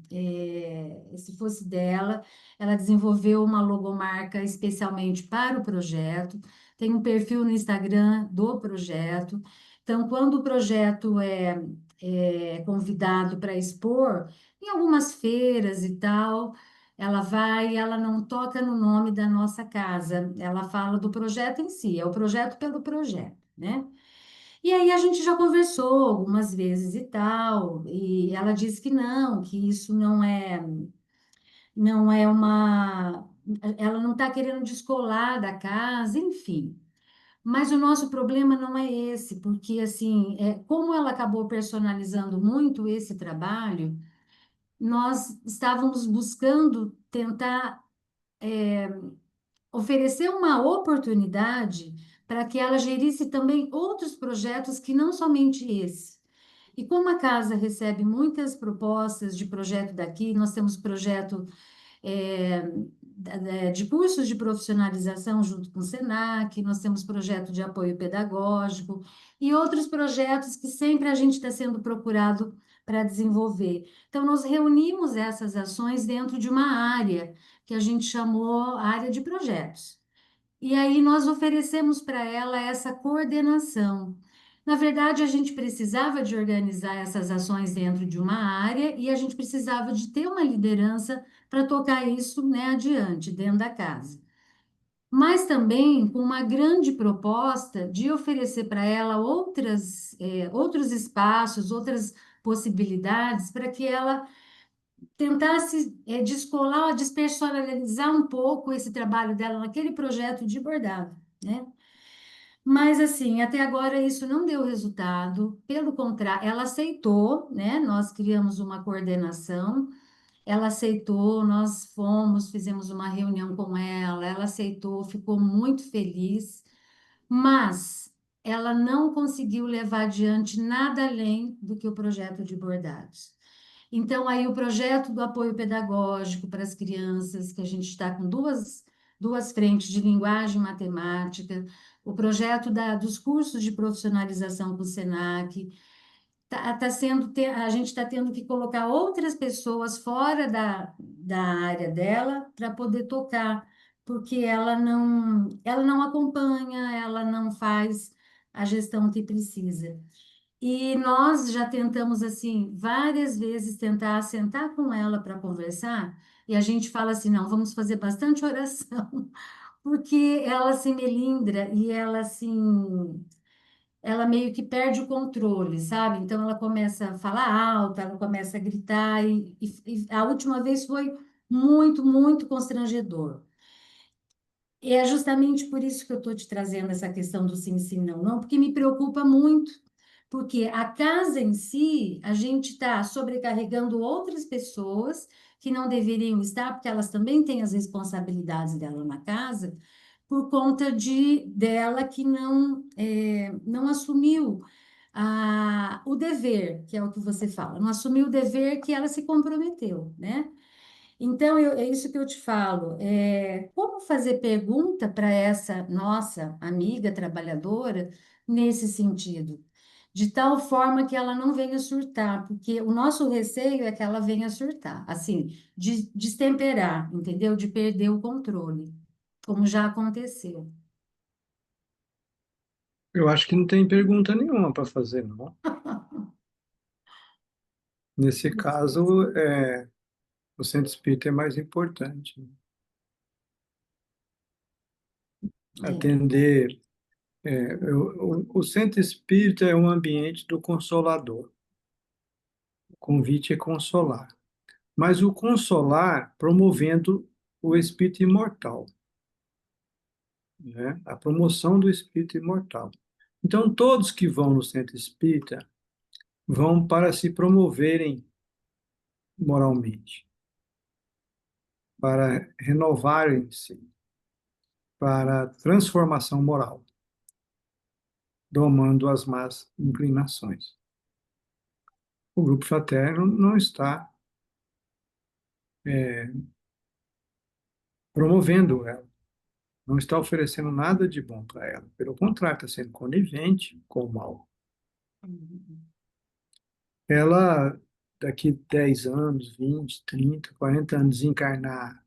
se fosse dela, ela desenvolveu uma logomarca especialmente para o projeto, tem um perfil no Instagram do projeto. Então, quando o projeto é convidado para expor em algumas feiras e tal, ela vai, ela não toca no nome da nossa casa, ela fala do projeto em si, é o projeto pelo projeto, né? E aí a gente já conversou algumas vezes e tal, e ela disse que não, que isso não é ela não está querendo descolar da casa, enfim. Mas o nosso problema não é esse, porque assim, como ela acabou personalizando muito esse trabalho, nós estávamos buscando tentar oferecer uma oportunidade para que ela gerisse também outros projetos que não somente esse. E como a casa recebe muitas propostas de projeto daqui, nós temos projeto de cursos de profissionalização junto com o SENAC, nós temos projeto de apoio pedagógico e outros projetos que sempre a gente está sendo procurado para desenvolver. Então, nós reunimos essas ações dentro de uma área que a gente chamou área de projetos. E aí nós oferecemos para ela essa coordenação. Na verdade, a gente precisava de organizar essas ações dentro de uma área e a gente precisava de ter uma liderança para tocar isso, né, adiante, dentro da casa. Mas também com uma grande proposta de oferecer para ela outros espaços, outras possibilidades para que ela tentasse descolar, despersonalizar um pouco esse trabalho dela naquele projeto de bordado, né? Mas assim, até agora isso não deu resultado. Pelo contrário, ela aceitou, né? Nós criamos uma coordenação, ela aceitou, nós fomos, fizemos uma reunião com ela aceitou, ficou muito feliz, mas ela não conseguiu levar adiante nada além do que o projeto de bordados. Então, aí o projeto do apoio pedagógico para as crianças, que a gente está com duas frentes de linguagem e matemática, o projeto dos cursos de profissionalização com o SENAC, a gente está tendo que colocar outras pessoas fora da área dela para poder tocar, porque ela não acompanha, ela não faz a gestão que precisa. E nós já tentamos, assim, várias vezes tentar sentar com ela para conversar, e a gente fala assim, não, vamos fazer bastante oração, porque ela se melindra e ela meio que perde o controle, sabe? Então ela começa a falar alto, ela começa a gritar, e a última vez foi muito, muito constrangedor. E é justamente por isso que eu estou te trazendo essa questão do sim, sim, não, não, porque me preocupa muito, porque a casa em si, a gente está sobrecarregando outras pessoas que não deveriam estar, porque elas também têm as responsabilidades dela na casa, por conta dela que não assumiu o dever, que é o que você fala, não assumiu o dever que ela se comprometeu, né? Então, é isso que eu te falo. Como fazer pergunta para essa nossa amiga trabalhadora nesse sentido? De tal forma que ela não venha surtar, porque o nosso receio é que ela venha surtar, assim, de destemperar, entendeu? De perder o controle, como já aconteceu. Eu acho que não tem pergunta nenhuma para fazer, não. Nesse caso, o centro espírita é mais importante. É, Atender. O centro espírita é um ambiente do consolador. O convite é consolar. Mas o consolar promovendo o espírito imortal, né? A promoção do espírito imortal. Então, todos que vão no centro espírita vão para se promoverem moralmente, para renovarem-se, para transformação moral, domando as más inclinações. O grupo fraterno não está é, promovendo ela, não está oferecendo nada de bom para ela. Pelo contrário, está sendo conivente com o mal. Ela, daqui 10 anos, 20, 30, 40 anos, encarnar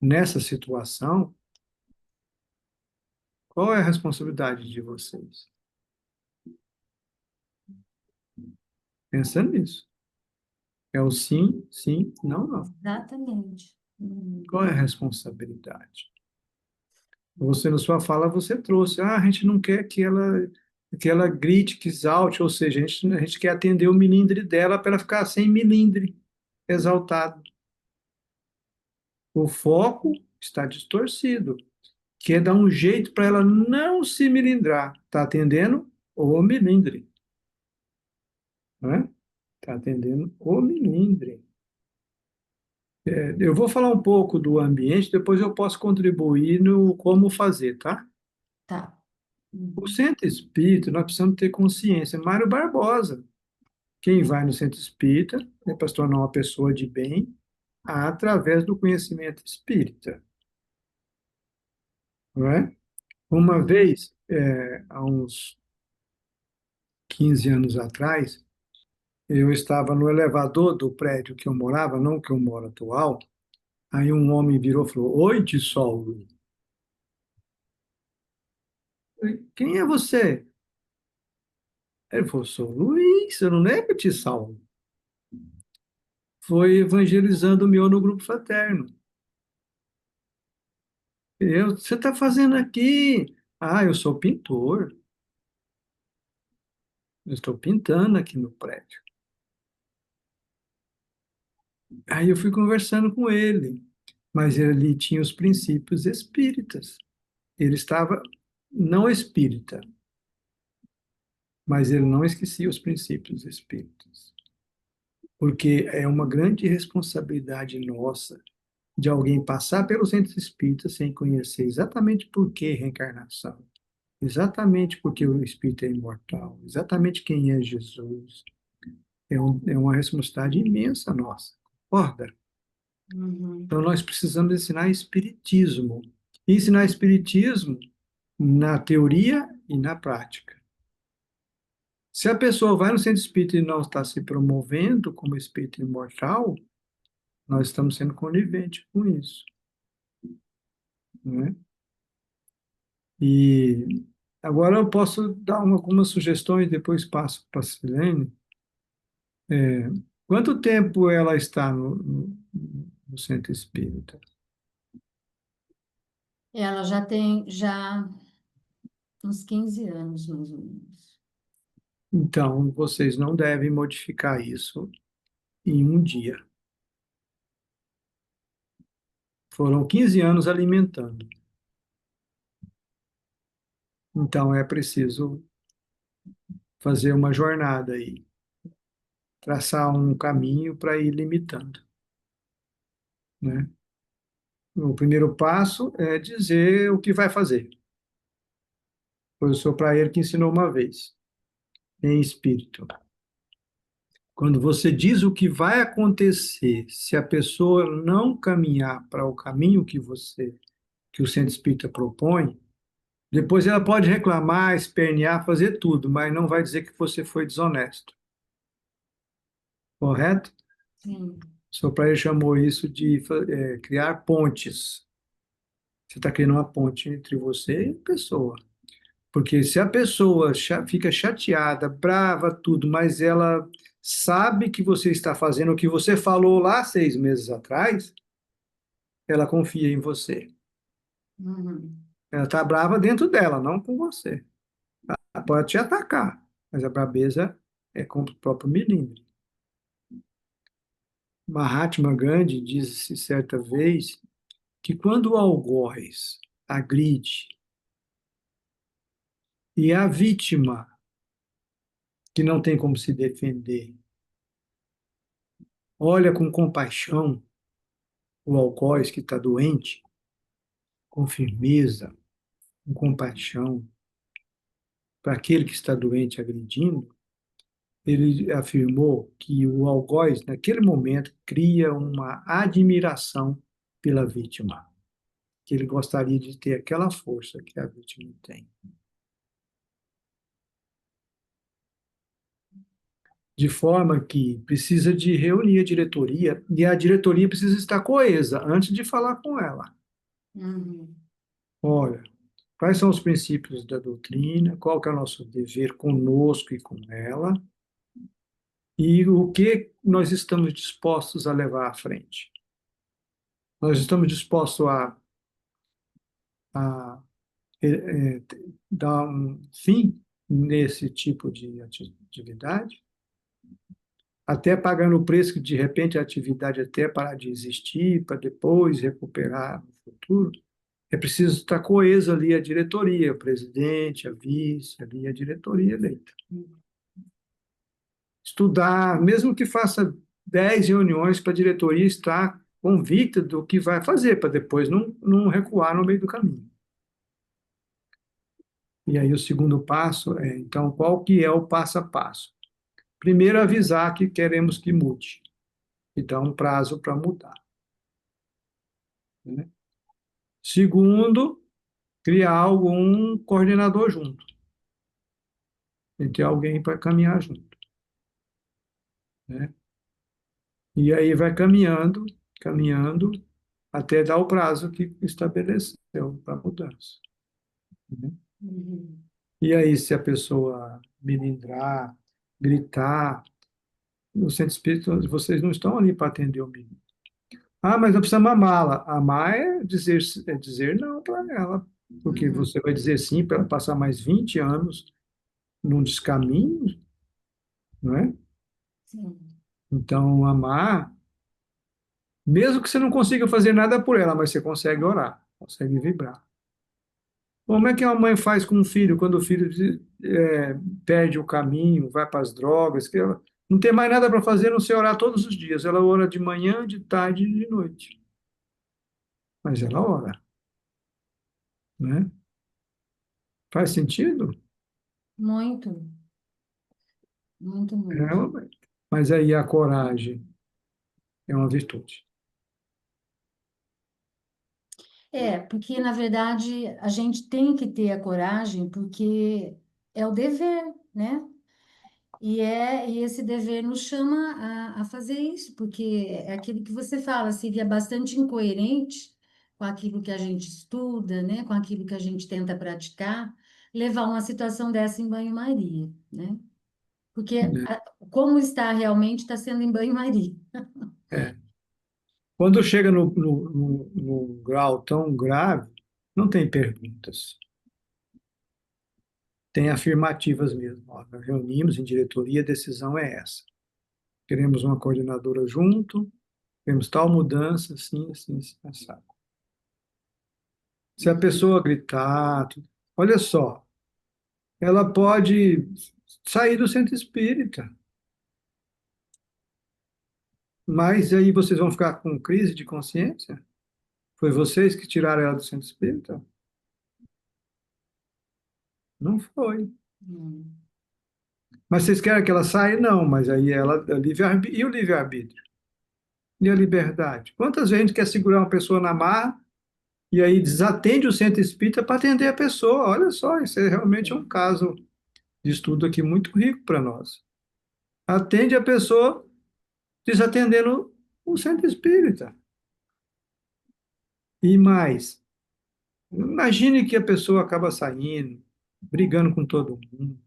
nessa situação, qual é a responsabilidade de vocês? Pensa nisso. É o sim, sim, não, não. exatamente. Qual é a responsabilidade? Você, na sua fala, você trouxe, a gente não quer que ela grite, que exalte, ou seja, a gente quer atender o milindre dela para ela ficar sem milindre, exaltado. O foco está distorcido. Quer dar um jeito para ela não se milindrar. Está atendendo o milindre, né? Está atendendo o milindre. Eu vou falar um pouco do ambiente, depois eu posso contribuir no como fazer, tá? Tá. O centro espírita, nós precisamos ter consciência. Mário Barbosa, quem vai no centro espírita é para se tornar uma pessoa de bem através do conhecimento espírita, não é? Uma vez, há uns 15 anos atrás, eu estava no elevador do prédio que eu morava, não que eu moro atual, aí um homem virou e falou, Oi, Dissolve. Falei, quem é você? Ele falou, sou Luiz, eu não lembro de Saulo. Foi evangelizando o meu no grupo fraterno. Você está fazendo aqui? Ah, eu sou pintor. Eu estou pintando aqui no prédio. Aí eu fui conversando com ele, mas ele tinha os princípios espíritas. Ele estava não espírita, mas ele não esquecia os princípios espíritas. Porque é uma grande responsabilidade nossa de alguém passar pelo centro espírita sem conhecer exatamente por que reencarnação, exatamente porque o espírito é imortal, exatamente quem é Jesus. É uma responsabilidade imensa nossa, concorda? Uhum. Então nós precisamos ensinar espiritismo. E ensinar espiritismo na teoria e na prática. Se a pessoa vai no centro espírita e não está se promovendo como espírito imortal, nós estamos sendo coniventes com isso, né? E agora eu posso dar algumas sugestões, depois passo para a Silene. É, quanto tempo ela está no centro espírita? Ela já tem uns 15 anos, mais ou menos. Então, vocês não devem modificar isso em um dia. Foram 15 anos alimentando. Então, é preciso fazer uma jornada aí, traçar um caminho para ir limitando, né? O primeiro passo é dizer o que vai fazer. Foi o seu Prayer que ensinou uma vez, em espírito. Quando você diz o que vai acontecer se a pessoa não caminhar para o caminho que o centro espírita propõe, depois ela pode reclamar, espernear, fazer tudo, mas não vai dizer que você foi desonesto. Correto? Sim. O seu Prayer chamou isso de criar pontes. Você está criando uma ponte entre você e a pessoa. Porque se a pessoa fica chateada, brava, tudo, mas ela sabe que você está fazendo o que você falou lá 6 meses atrás, ela confia em você. Uhum. Ela está brava dentro dela, não com você. Ela pode te atacar, mas a brabeza é com o próprio milímetro. Mahatma Gandhi disse certa vez que quando o algoz agride e a vítima, que não tem como se defender, olha com compaixão o algoz que está doente, com firmeza, com compaixão, para aquele que está doente agredindo, ele afirmou que o algoz, naquele momento, cria uma admiração pela vítima, que ele gostaria de ter aquela força que a vítima tem. De forma que precisa de reunir a diretoria, e a diretoria precisa estar coesa antes de falar com ela. Uhum. Olha, quais são os princípios da doutrina, qual que é o nosso dever conosco e com ela, e o que nós estamos dispostos a levar à frente. Nós estamos dispostos a dar um fim nesse tipo de atividade, até pagando o preço que, de repente, a atividade até parar de existir, para depois recuperar no futuro. É preciso estar coeso ali a diretoria, o presidente, a vice, ali a diretoria eleita. Estudar, mesmo que faça 10 reuniões para a diretoria estar convicta do que vai fazer, para depois não recuar no meio do caminho. E aí o segundo passo é, então, qual que é o passo a passo? Primeiro, avisar que queremos que mude e dar um prazo para mudar, né? Segundo, criar algum coordenador junto, e ter alguém para caminhar junto, né? E aí vai caminhando, caminhando, até dar o prazo que estabeleceu para a mudança, né? Uhum. E aí, se a pessoa melindrar, gritar, no centro espírita, vocês não estão ali para atender o menino. Ah, mas não precisa amá-la. Amar é dizer não para ela, porque Uhum. você vai dizer sim para ela passar mais 20 anos num descaminho, não é? Sim. Então, amar, mesmo que você não consiga fazer nada por ela, mas você consegue orar, consegue vibrar. Como é que uma mãe faz com um filho quando o filho perde o caminho, vai para as drogas, que ela não tem mais nada para fazer, não sei orar todos os dias. Ela ora de manhã, de tarde e de noite. Mas ela ora, né? Faz sentido? Muito, muito, É, muito. mas aí a coragem é uma virtude. É, porque na verdade a gente tem que ter a coragem, porque é o dever, né? E esse dever nos chama a fazer isso, porque é aquilo que você fala, seria bastante incoerente com aquilo que a gente estuda, né? Com aquilo que a gente tenta praticar, levar uma situação dessa em banho-maria, né? Porque Né? como está realmente, está sendo em banho-maria. É. Quando chega no grau tão grave, não tem perguntas, tem afirmativas mesmo. Ó, nós reunimos em diretoria, a decisão é essa. Queremos uma coordenadora junto, queremos tal mudança, assim, assim, assim, assado. Se a pessoa gritar, olha só, ela pode sair do centro espírita, mas aí vocês vão ficar com crise de consciência? Foi vocês que tiraram ela do centro espírita? Não foi. Hum. Mas vocês querem que ela saia? Não, mas aí ela, e o livre-arbítrio? E a liberdade? Quantas vezes a gente quer segurar uma pessoa na marra e aí desatende o centro espírita para atender a pessoa? Olha só, isso é realmente um caso de estudo aqui muito rico para nós. Atende a pessoa desatendendo o centro espírita. E mais, imagine que a pessoa acaba saindo, brigando com todo mundo,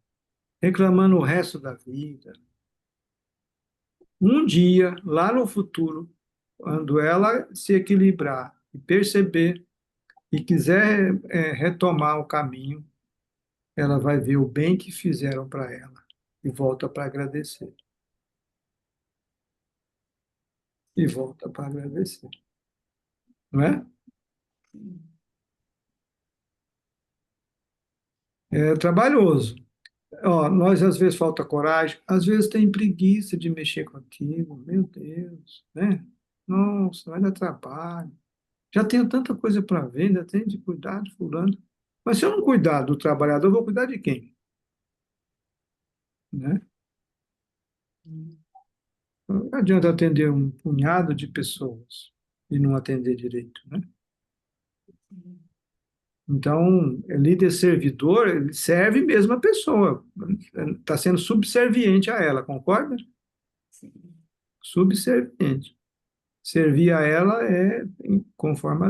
reclamando o resto da vida. Um dia, lá no futuro, quando ela se equilibrar e perceber e quiser retomar o caminho, ela vai ver o bem que fizeram para ela e volta para agradecer. E volta para agradecer. Não é? É trabalhoso. Ó, nós às vezes falta coragem, às vezes tem preguiça de mexer com aquilo, meu Deus, né? Nossa, vai dar trabalho. Já tenho tanta coisa para ver, ainda tenho de cuidar de fulano. Mas se eu não cuidar do trabalhador, eu vou cuidar de quem? Né? Não adianta atender um punhado de pessoas e não atender direito, né? Então, líder servidor, ele serve mesmo a pessoa, está sendo subserviente a ela, concorda? Sim. Subserviente. Servir a ela é conforme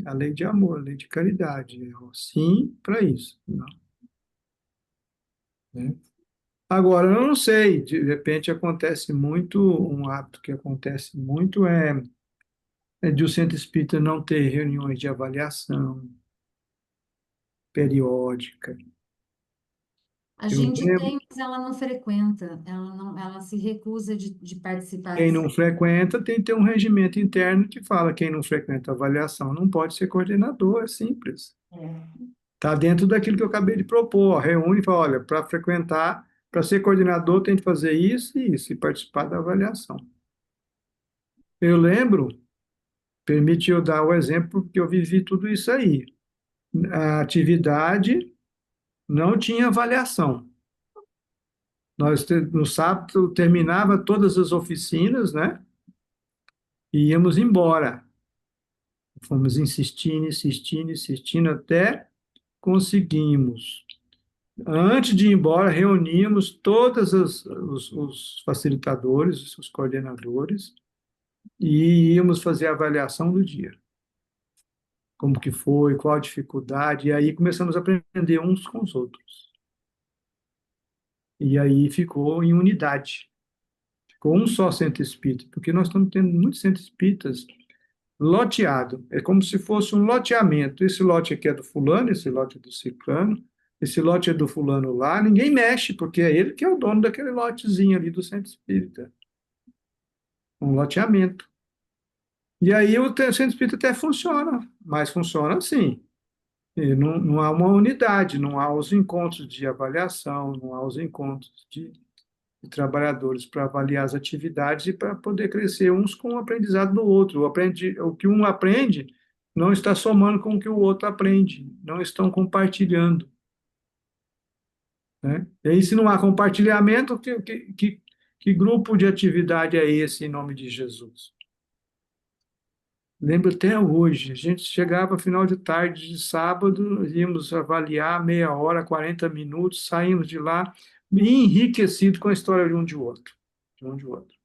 a lei de amor, a lei de caridade. É o sim para isso. Não, né? Agora, eu não sei, de repente acontece muito, um hábito que acontece muito é de o centro espírita não ter reuniões de avaliação periódica. A Eu gente lembro, tem, mas ela não frequenta, ela não, ela se recusa de participar quem desse. não frequenta tem que ter um regimento interno que fala quem não frequenta avaliação não pode ser coordenador, é simples. É. Está dentro daquilo que eu acabei de propor. Ó, reúne e fala, olha, para frequentar, para ser coordenador, tem que fazer isso e isso, e participar da avaliação. Eu lembro, permite eu dar o exemplo, porque eu vivi tudo isso aí. A atividade não tinha avaliação. No sábado, terminava todas as oficinas, né? E íamos embora. Fomos insistindo, insistindo, insistindo, até conseguimos. Antes de ir embora, reuníamos todos os facilitadores, os coordenadores, e íamos fazer a avaliação do dia. como que foi, qual a dificuldade, e aí começamos a aprender uns com os outros. E aí ficou em unidade. Ficou um só centro espírita, porque nós estamos tendo muitos centros espíritas loteado. É como se fosse um loteamento. Esse lote aqui é do fulano, esse lote é do ciclano, esse lote é do fulano lá. Ninguém mexe, porque é ele que é o dono daquele lotezinho ali do centro espírita. Um loteamento. E aí o centro espírita até funciona, mas funciona assim. E não há uma unidade, não há os encontros de avaliação, não há os encontros de trabalhadores para avaliar as atividades e para poder crescer uns com o aprendizado do outro. O que um aprende não está somando com o que o outro aprende, não estão compartilhando, né? E aí, se não há compartilhamento, que grupo de atividade é esse em nome de Jesus? Lembro até hoje, a gente chegava final de tarde de sábado, íamos avaliar meia hora, 40 minutos, saímos de lá enriquecido com a história de um de outro, de um de outro.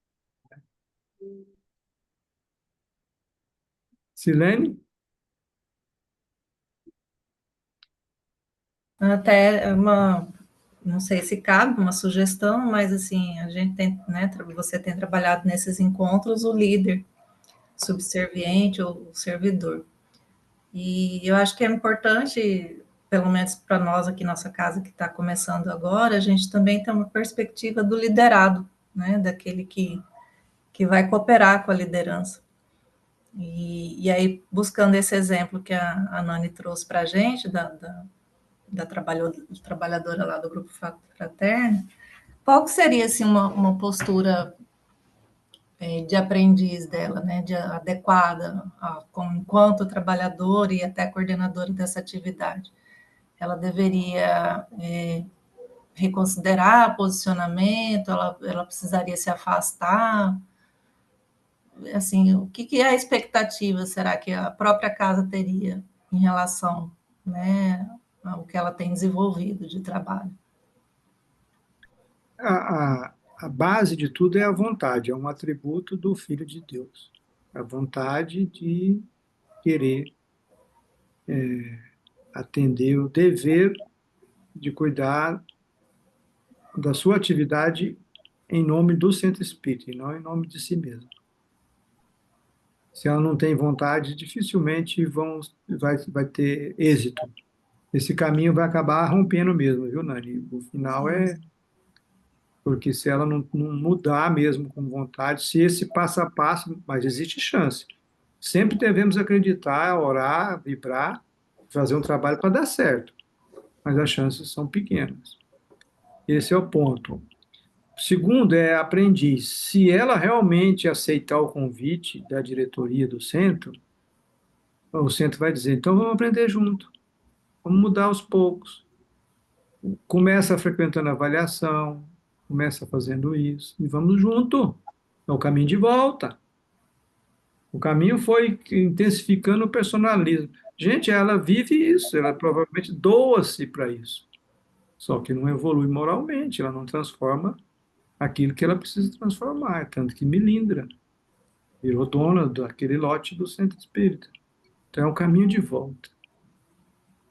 Silene? Até não sei se cabe uma sugestão, mas assim, a gente tem, né, você tem trabalhado nesses encontros o líder, subserviente ou o servidor. E eu acho que é importante, pelo menos para nós aqui, nossa casa que está começando agora, a gente também tem uma perspectiva do liderado, né, daquele que vai cooperar com a liderança. E aí, buscando esse exemplo que a Nani trouxe para a gente, da trabalhadora lá do grupo fraterno, qual que seria assim, uma postura de aprendiz dela, né, de adequada enquanto trabalhadora e até coordenadora dessa atividade? Ela deveria reconsiderar posicionamento, ela precisaria se afastar, assim, o que é a expectativa, será que a própria casa teria em relação, né, ao que ela tem desenvolvido de trabalho? A base de tudo é a vontade, é um atributo do Filho de Deus. A vontade de querer atender o dever de cuidar da sua atividade em nome do centro espírita, e não em nome de si mesmo. Se ela não tem vontade, dificilmente vai ter êxito. Esse caminho vai acabar rompendo mesmo, viu, Nani? O final é porque se ela não mudar mesmo com vontade, se esse passo a passo, mas existe chance. Sempre devemos acreditar, orar, vibrar, fazer um trabalho para dar certo, mas as chances são pequenas. Esse é o ponto. Segundo é aprendiz. Se ela realmente aceitar o convite da diretoria do centro, o centro vai dizer, então vamos aprender junto, vamos mudar aos poucos. Começa frequentando a avaliação, começa fazendo isso, e vamos junto. É o caminho de volta. O caminho foi intensificando o personalismo. Gente, ela vive isso, ela provavelmente doa-se para isso. Só que não evolui moralmente, ela não transforma aquilo que ela precisa transformar, tanto que melindra. Virou dona daquele lote do centro espírita. Então é um caminho de volta.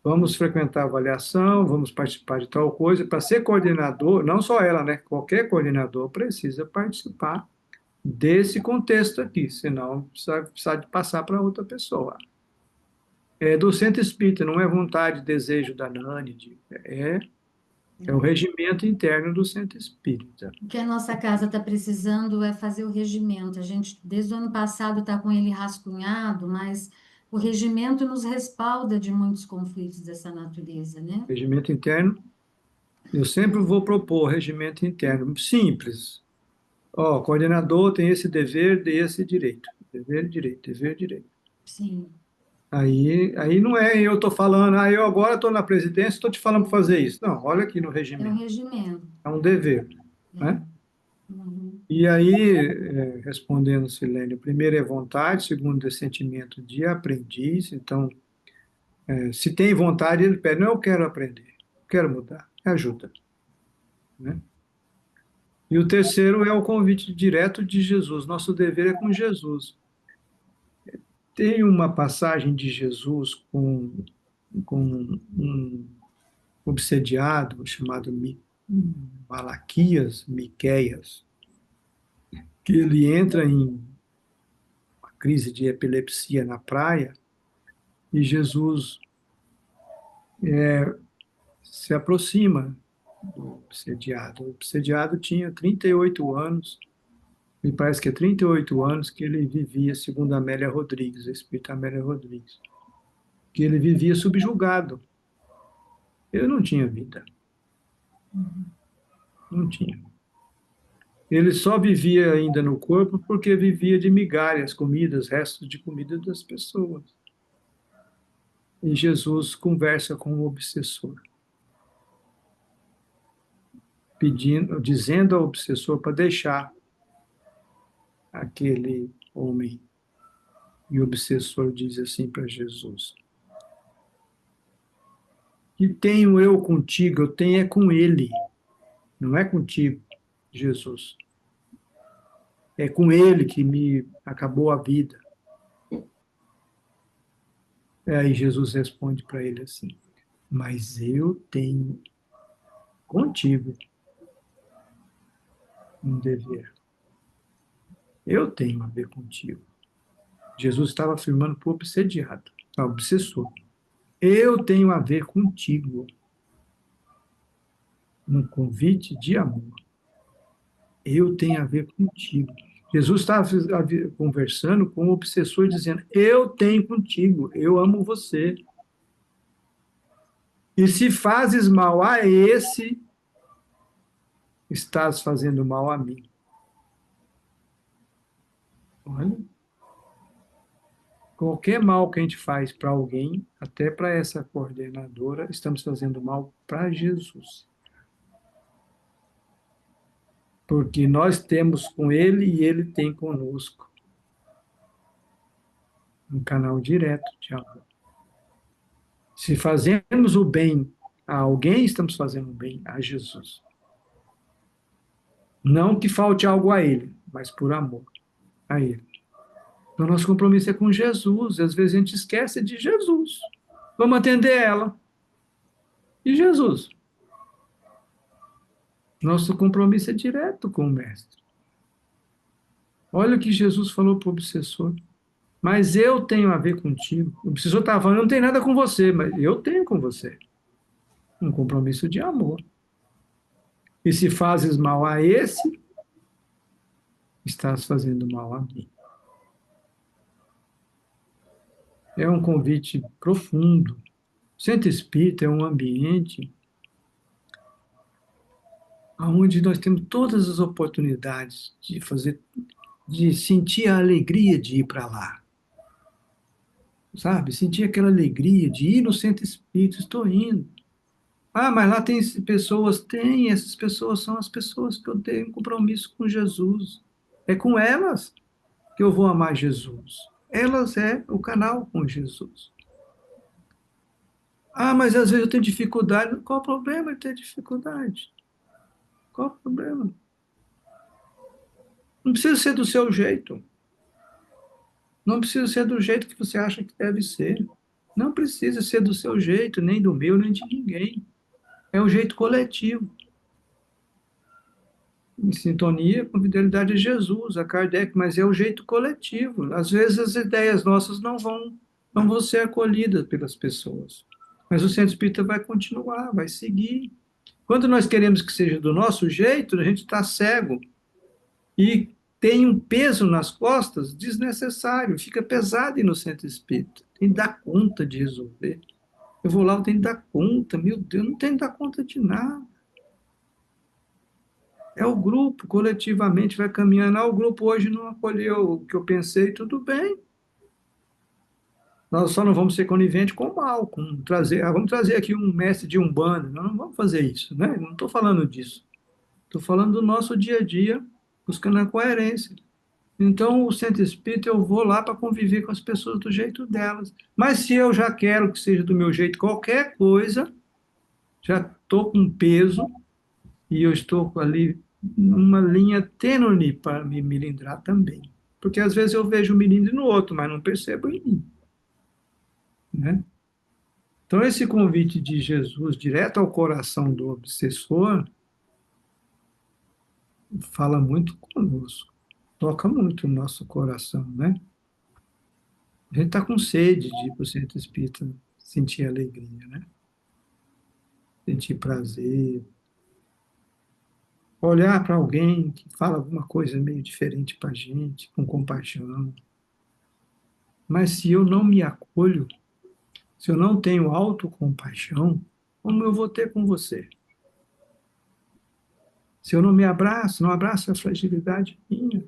Vamos frequentar a avaliação, vamos participar de tal coisa. Para ser coordenador, não só ela, né? Qualquer coordenador precisa participar desse contexto aqui, senão precisa de passar para outra pessoa. É do centro espírita, não é vontade, desejo da Nani, é o regimento interno do centro espírita. O que a nossa casa está precisando é fazer o regimento. A gente, desde o ano passado, está com ele rascunhado, mas o regimento nos respalda de muitos conflitos dessa natureza, né? Regimento interno, eu sempre vou propor regimento interno, simples. Ó, coordenador tem esse dever, esse direito. Dever, direito, dever, direito. Sim. Aí não é eu estou falando, eu agora estou na presidência, estou te falando para fazer isso. Não, olha aqui no É um regimento. regimento. É um dever, né? Uhum. E aí, respondendo, Silênio, o primeiro é vontade, segundo é sentimento de aprendiz. Então, se tem vontade, ele pede, não, eu quero aprender, quero mudar, me ajuda, né? E o terceiro é o convite direto de Jesus. Nosso dever é com Jesus. Tem uma passagem de Jesus com um obsediado chamado Malaquias, Miqueias, que ele entra em uma crise de epilepsia na praia e Jesus se aproxima do obsediado. O obsediado tinha 38 anos, me parece que é 38 anos que ele vivia, segundo Amélia Rodrigues, a espírita Amélia Rodrigues, que ele vivia subjugado. Ele não tinha vida. Não tinha. Ele só vivia ainda no corpo porque vivia de migalhas, comidas, restos de comida das pessoas. E Jesus conversa com o obsessor, dizendo ao obsessor para deixar aquele homem. E o obsessor diz assim para Jesus: que tenho eu contigo, eu tenho é com ele, não é contigo, Jesus. É com ele que me acabou a vida. E aí Jesus responde para ele assim: mas eu tenho contigo um dever. Eu tenho a ver contigo. Jesus estava afirmando para o obsediado, para o obsessor. Eu tenho a ver contigo. Um convite de amor. Eu tenho a ver contigo. Jesus estava conversando com o obsessor, dizendo: eu tenho contigo, eu amo você. E se fazes mal a esse, estás fazendo mal a mim. Olha. Qualquer mal que a gente faz para alguém, até para essa coordenadora, estamos fazendo mal para Jesus. Porque nós temos com ele e ele tem conosco um canal direto de amor. Se fazemos o bem a alguém, estamos fazendo o bem a Jesus. Não que falte algo a ele, mas por amor a ele. Então, nosso compromisso é com Jesus. E às vezes a gente esquece de Jesus. Vamos atender ela. E Jesus? Nosso compromisso é direto com o Mestre. Olha o que Jesus falou para o obsessor. Mas eu tenho a ver contigo. O obsessor estava falando: não tem nada com você, mas eu tenho com você. Um compromisso de amor. E se fazes mal a esse, estás fazendo mal a mim. É um convite profundo. O centro espírita é um ambiente onde nós temos todas as oportunidades de fazer, de sentir a alegria de ir para lá. Sabe? Sentir aquela alegria de ir no centro espírita. Estou indo. Ah, mas lá tem pessoas. Tem, essas pessoas são as pessoas que eu tenho compromisso com Jesus. É com elas que eu vou amar Jesus. Elas é o canal com Jesus. Ah, mas às vezes eu tenho dificuldade. Qual o problema de ter dificuldade? Qual o problema? Não precisa ser do seu jeito. Não precisa ser do jeito que você acha que deve ser. Não precisa ser do seu jeito, nem do meu, nem de ninguém. É um jeito coletivo. Em sintonia com a fidelidade de Jesus, a Kardec, mas é o jeito coletivo. Às vezes as ideias nossas não vão ser acolhidas pelas pessoas. Mas o centro espírita vai continuar, vai seguir. Quando nós queremos que seja do nosso jeito, a gente está cego e tem um peso nas costas desnecessário, fica pesado ir no centro espírita. Tem que dar conta de resolver. Eu vou lá, eu tenho que dar conta. Meu Deus, não tenho que dar conta de nada. É o grupo, coletivamente, vai caminhando. O grupo hoje não acolheu o que eu pensei, tudo bem. Nós só não vamos ser coniventes com o mal, vamos trazer aqui um mestre de Umbanda. Nós não vamos fazer isso, né? Não estou falando disso. Estou falando do nosso dia a dia, buscando a coerência. Então, o centro espírita, eu vou lá para conviver com as pessoas do jeito delas. Mas se eu já quero que seja do meu jeito qualquer coisa, já estou com peso e eu estou ali numa linha tênue para me melindrar também. Porque às vezes eu vejo o milindre no outro, mas não percebo em mim, né? Então, esse convite de Jesus direto ao coração do obsessor fala muito conosco, toca muito o nosso coração, né? A gente está com sede de ir para o centro espírita sentir alegria, né? Sentir prazer, olhar para alguém que fala alguma coisa meio diferente para a gente, com compaixão. Mas se eu não me acolho, se eu não tenho autocompaixão, como eu vou ter com você? Se eu não me abraço, não abraço a fragilidade minha.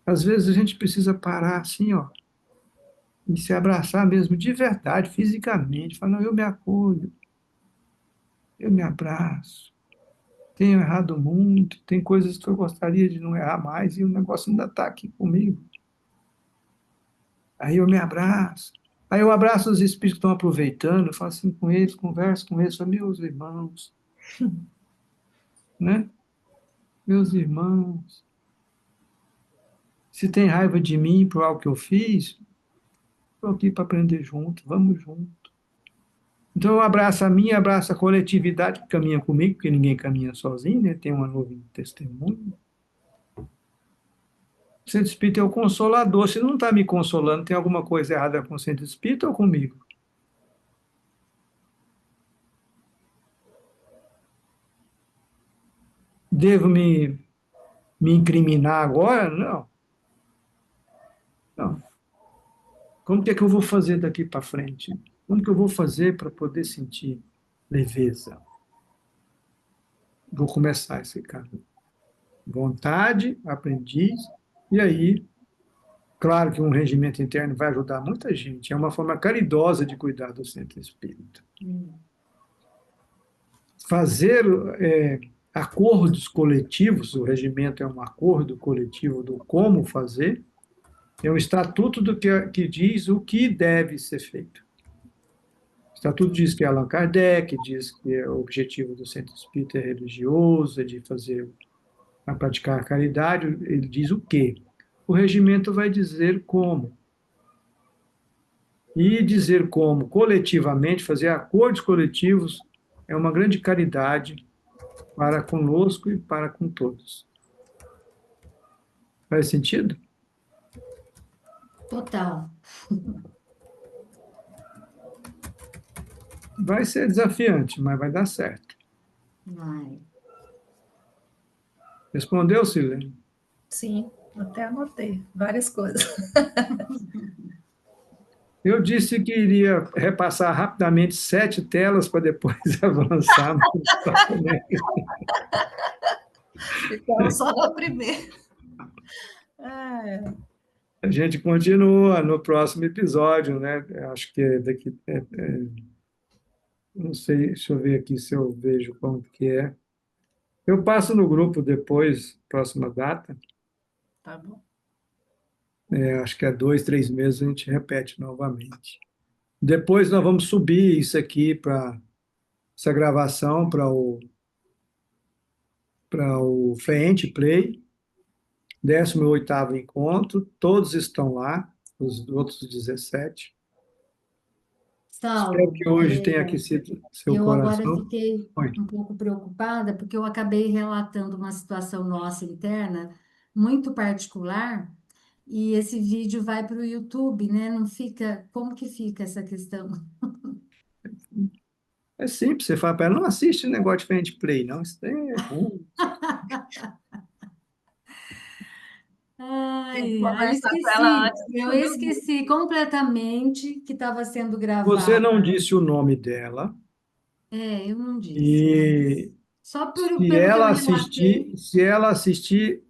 Às vezes a gente precisa parar assim, ó, e se abraçar mesmo de verdade, fisicamente. Falar, não, eu me acolho, eu me abraço. Tenho errado muito, tem coisas que eu gostaria de não errar mais e o negócio ainda está aqui comigo. Aí eu me abraço. Aí eu abraço os espíritos que estão aproveitando, eu falo assim com eles, converso com eles, falo, meus irmãos, né? Meus irmãos, se tem raiva de mim por algo que eu fiz, estou aqui para aprender junto, vamos junto. Então eu abraço a mim, abraço a coletividade que caminha comigo, porque ninguém caminha sozinho, né? Tem uma nuvem de testemunho. O centro espírita é o consolador. Se não está me consolando, tem alguma coisa errada com o centro espírita ou comigo? Devo me incriminar agora? Não. Não. Como que é que eu vou fazer daqui para frente? Como que eu vou fazer para poder sentir leveza? Vou começar esse caminho. Vontade, aprendiz, e aí, claro que um regimento interno vai ajudar muita gente. É uma forma caridosa de cuidar do centro espírita. Fazer acordos coletivos, o regimento é um acordo coletivo do como fazer, é um estatuto que diz o que deve ser feito. O estatuto diz que é Allan Kardec, diz que o objetivo do centro espírita é religioso, é de fazer, a praticar a caridade, ele diz o quê? O regimento vai dizer como. E dizer como, coletivamente, fazer acordos coletivos, é uma grande caridade para conosco e para com todos. Faz sentido? Total. Vai ser desafiante, mas vai dar certo. Vai. Respondeu, Silene? Sim, até anotei várias coisas. Eu disse que iria repassar rapidamente 7 telas para depois avançar. Ficamos só na primeira. É, A gente continua no próximo episódio, né? Acho que daqui. Não sei, deixa eu ver aqui se eu vejo como que é. Eu passo no grupo depois, próxima data. tá bom. Acho que é 2, 3 meses a gente repete novamente. Depois nós vamos subir isso aqui para essa gravação para o Fluente Play, 18º encontro, todos estão lá, os outros 17. Espero Saulo, que hoje tenha aquecido seu eu agora coração. fiquei Oi. um pouco preocupada, porque eu acabei relatando uma situação nossa interna muito particular, e esse vídeo vai para o YouTube, né? Não fica. Como que fica essa questão? É simples, você fala para ela, não assiste negócio de Fluente Play, não, isso é ruim. Tem que Ai, ai, conversar com ela esqueci. antes de Eu subir o vídeo. esqueci completamente que estava sendo Você gravado. não disse o nome dela, É, eu não disse, mas e só se pelo que eu ela relatei. assistir, se ela assistir,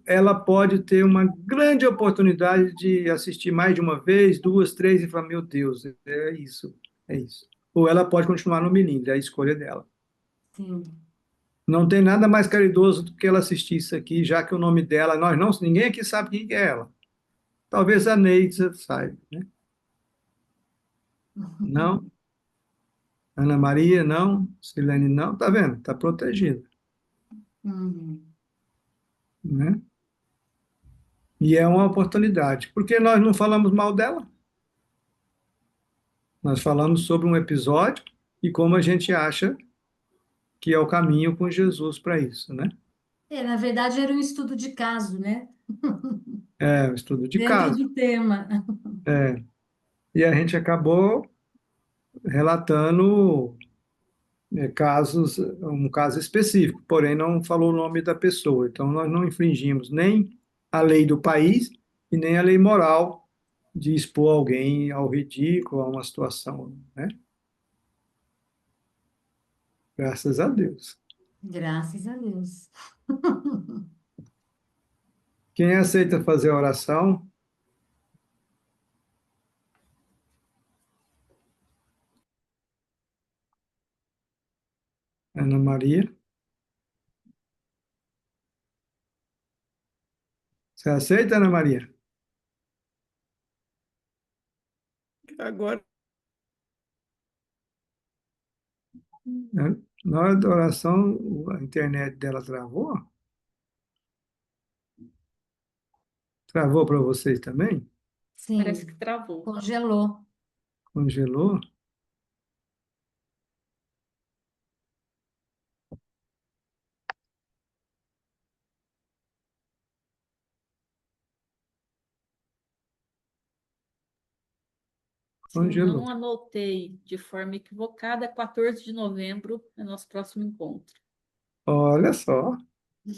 ela pode ter uma grande oportunidade de assistir mais de uma vez, duas, três, e falar, meu Deus, é isso, é isso. Ou ela pode continuar no Milindre, é a escolha dela. Sim. Não tem nada mais caridoso do que ela assistir isso aqui, já que o nome dela, ninguém aqui sabe quem é ela. Talvez a Neide saiba, né? Não? Ana Maria, não? Silene, não? Tá vendo? Tá protegida, Uhum. né? E é uma oportunidade. Por que nós não falamos mal dela? Nós falamos sobre um episódio e como a gente acha que é o caminho com Jesus para isso, né? Na verdade, era um estudo de caso, né? É um estudo de Dentro caso. do tema. É. E a gente acabou relatando casos, um caso específico, porém não falou o nome da pessoa. Então nós não infringimos nem a lei do país e nem a lei moral de expor alguém ao ridículo, a uma situação, né? Graças a Deus. Graças a Deus. Quem aceita fazer a oração? Ana Maria. Você aceita, Ana Maria? Agora. Né? Na hora da oração, a internet dela travou? Travou para vocês também? Parece que Sim, travou. congelou. Congelou? Se eu Congelou. não anotei de forma equivocada, 14 de novembro é nosso próximo encontro. Olha só.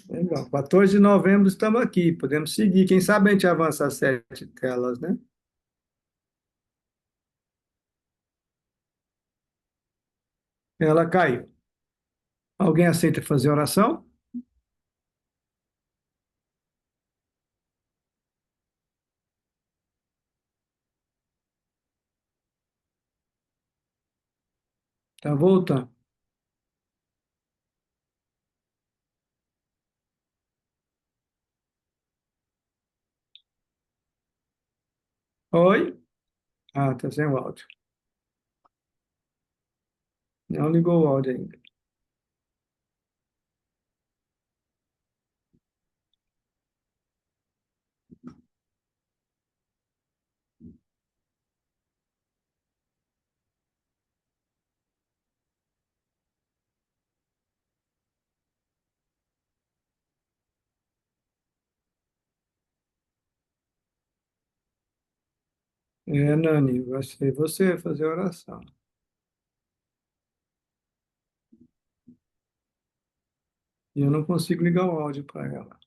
Legal. 14 de novembro estamos aqui. Podemos seguir. Quem sabe a gente avança as 7 telas, né? Ela caiu. Alguém aceita fazer oração? Tá voltando. Oi? Ah, tá sem o áudio. Não ligou o áudio ainda. Nani, você vai fazer oração. E eu não consigo ligar o áudio para ela.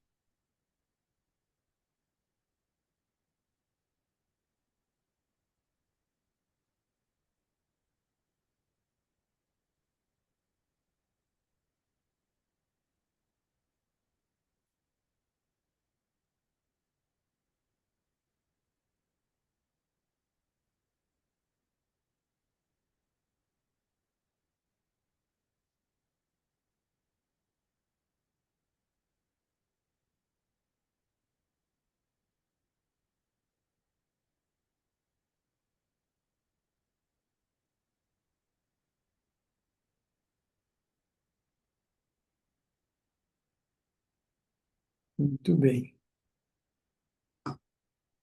Muito bem.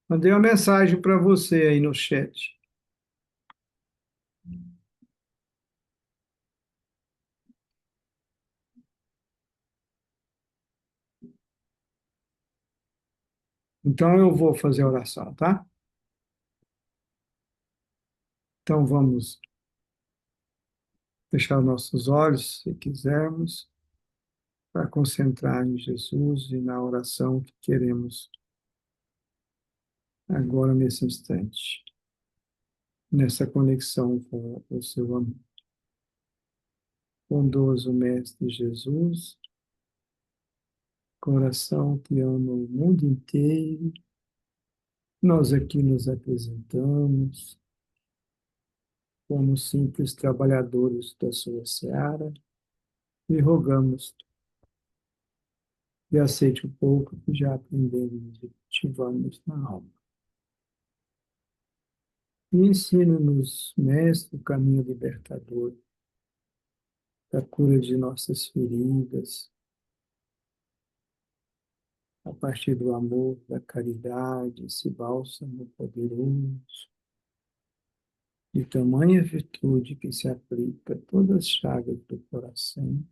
Mandei uma mensagem para você aí no chat. Então eu vou fazer a oração, tá? Então vamos fechar nossos olhos, se quisermos, para concentrar em Jesus e na oração que queremos agora nesse instante, nessa conexão com o seu amor. Bondoso Mestre Jesus, coração que ama o mundo inteiro, nós aqui nos apresentamos como simples trabalhadores da sua seara e rogamos e aceite o pouco que já aprendemos e cultivamos na alma. E ensina-nos, Mestre, o caminho libertador da cura de nossas feridas, a partir do amor, da caridade, esse bálsamo poderoso, de tamanha virtude que se aplica a todas as chagas do coração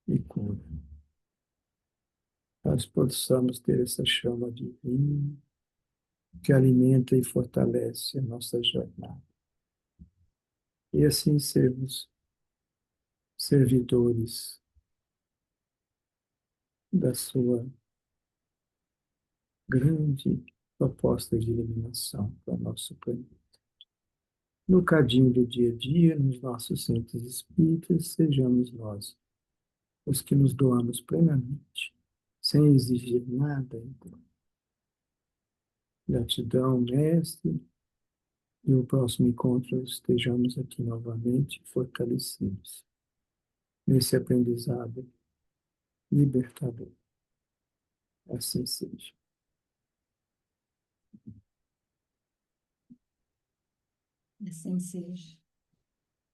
e cura. Nós possamos ter essa chama divina que alimenta e fortalece a nossa jornada. E assim sermos servidores da sua grande proposta de iluminação para o nosso planeta. No cadinho do dia a dia, nos nossos centros espíritas, sejamos nós os que nos doamos plenamente, sem exigir nada. Então. Gratidão, mestre, e no próximo encontro estejamos aqui novamente fortalecidos nesse aprendizado libertador. Assim seja. Assim seja.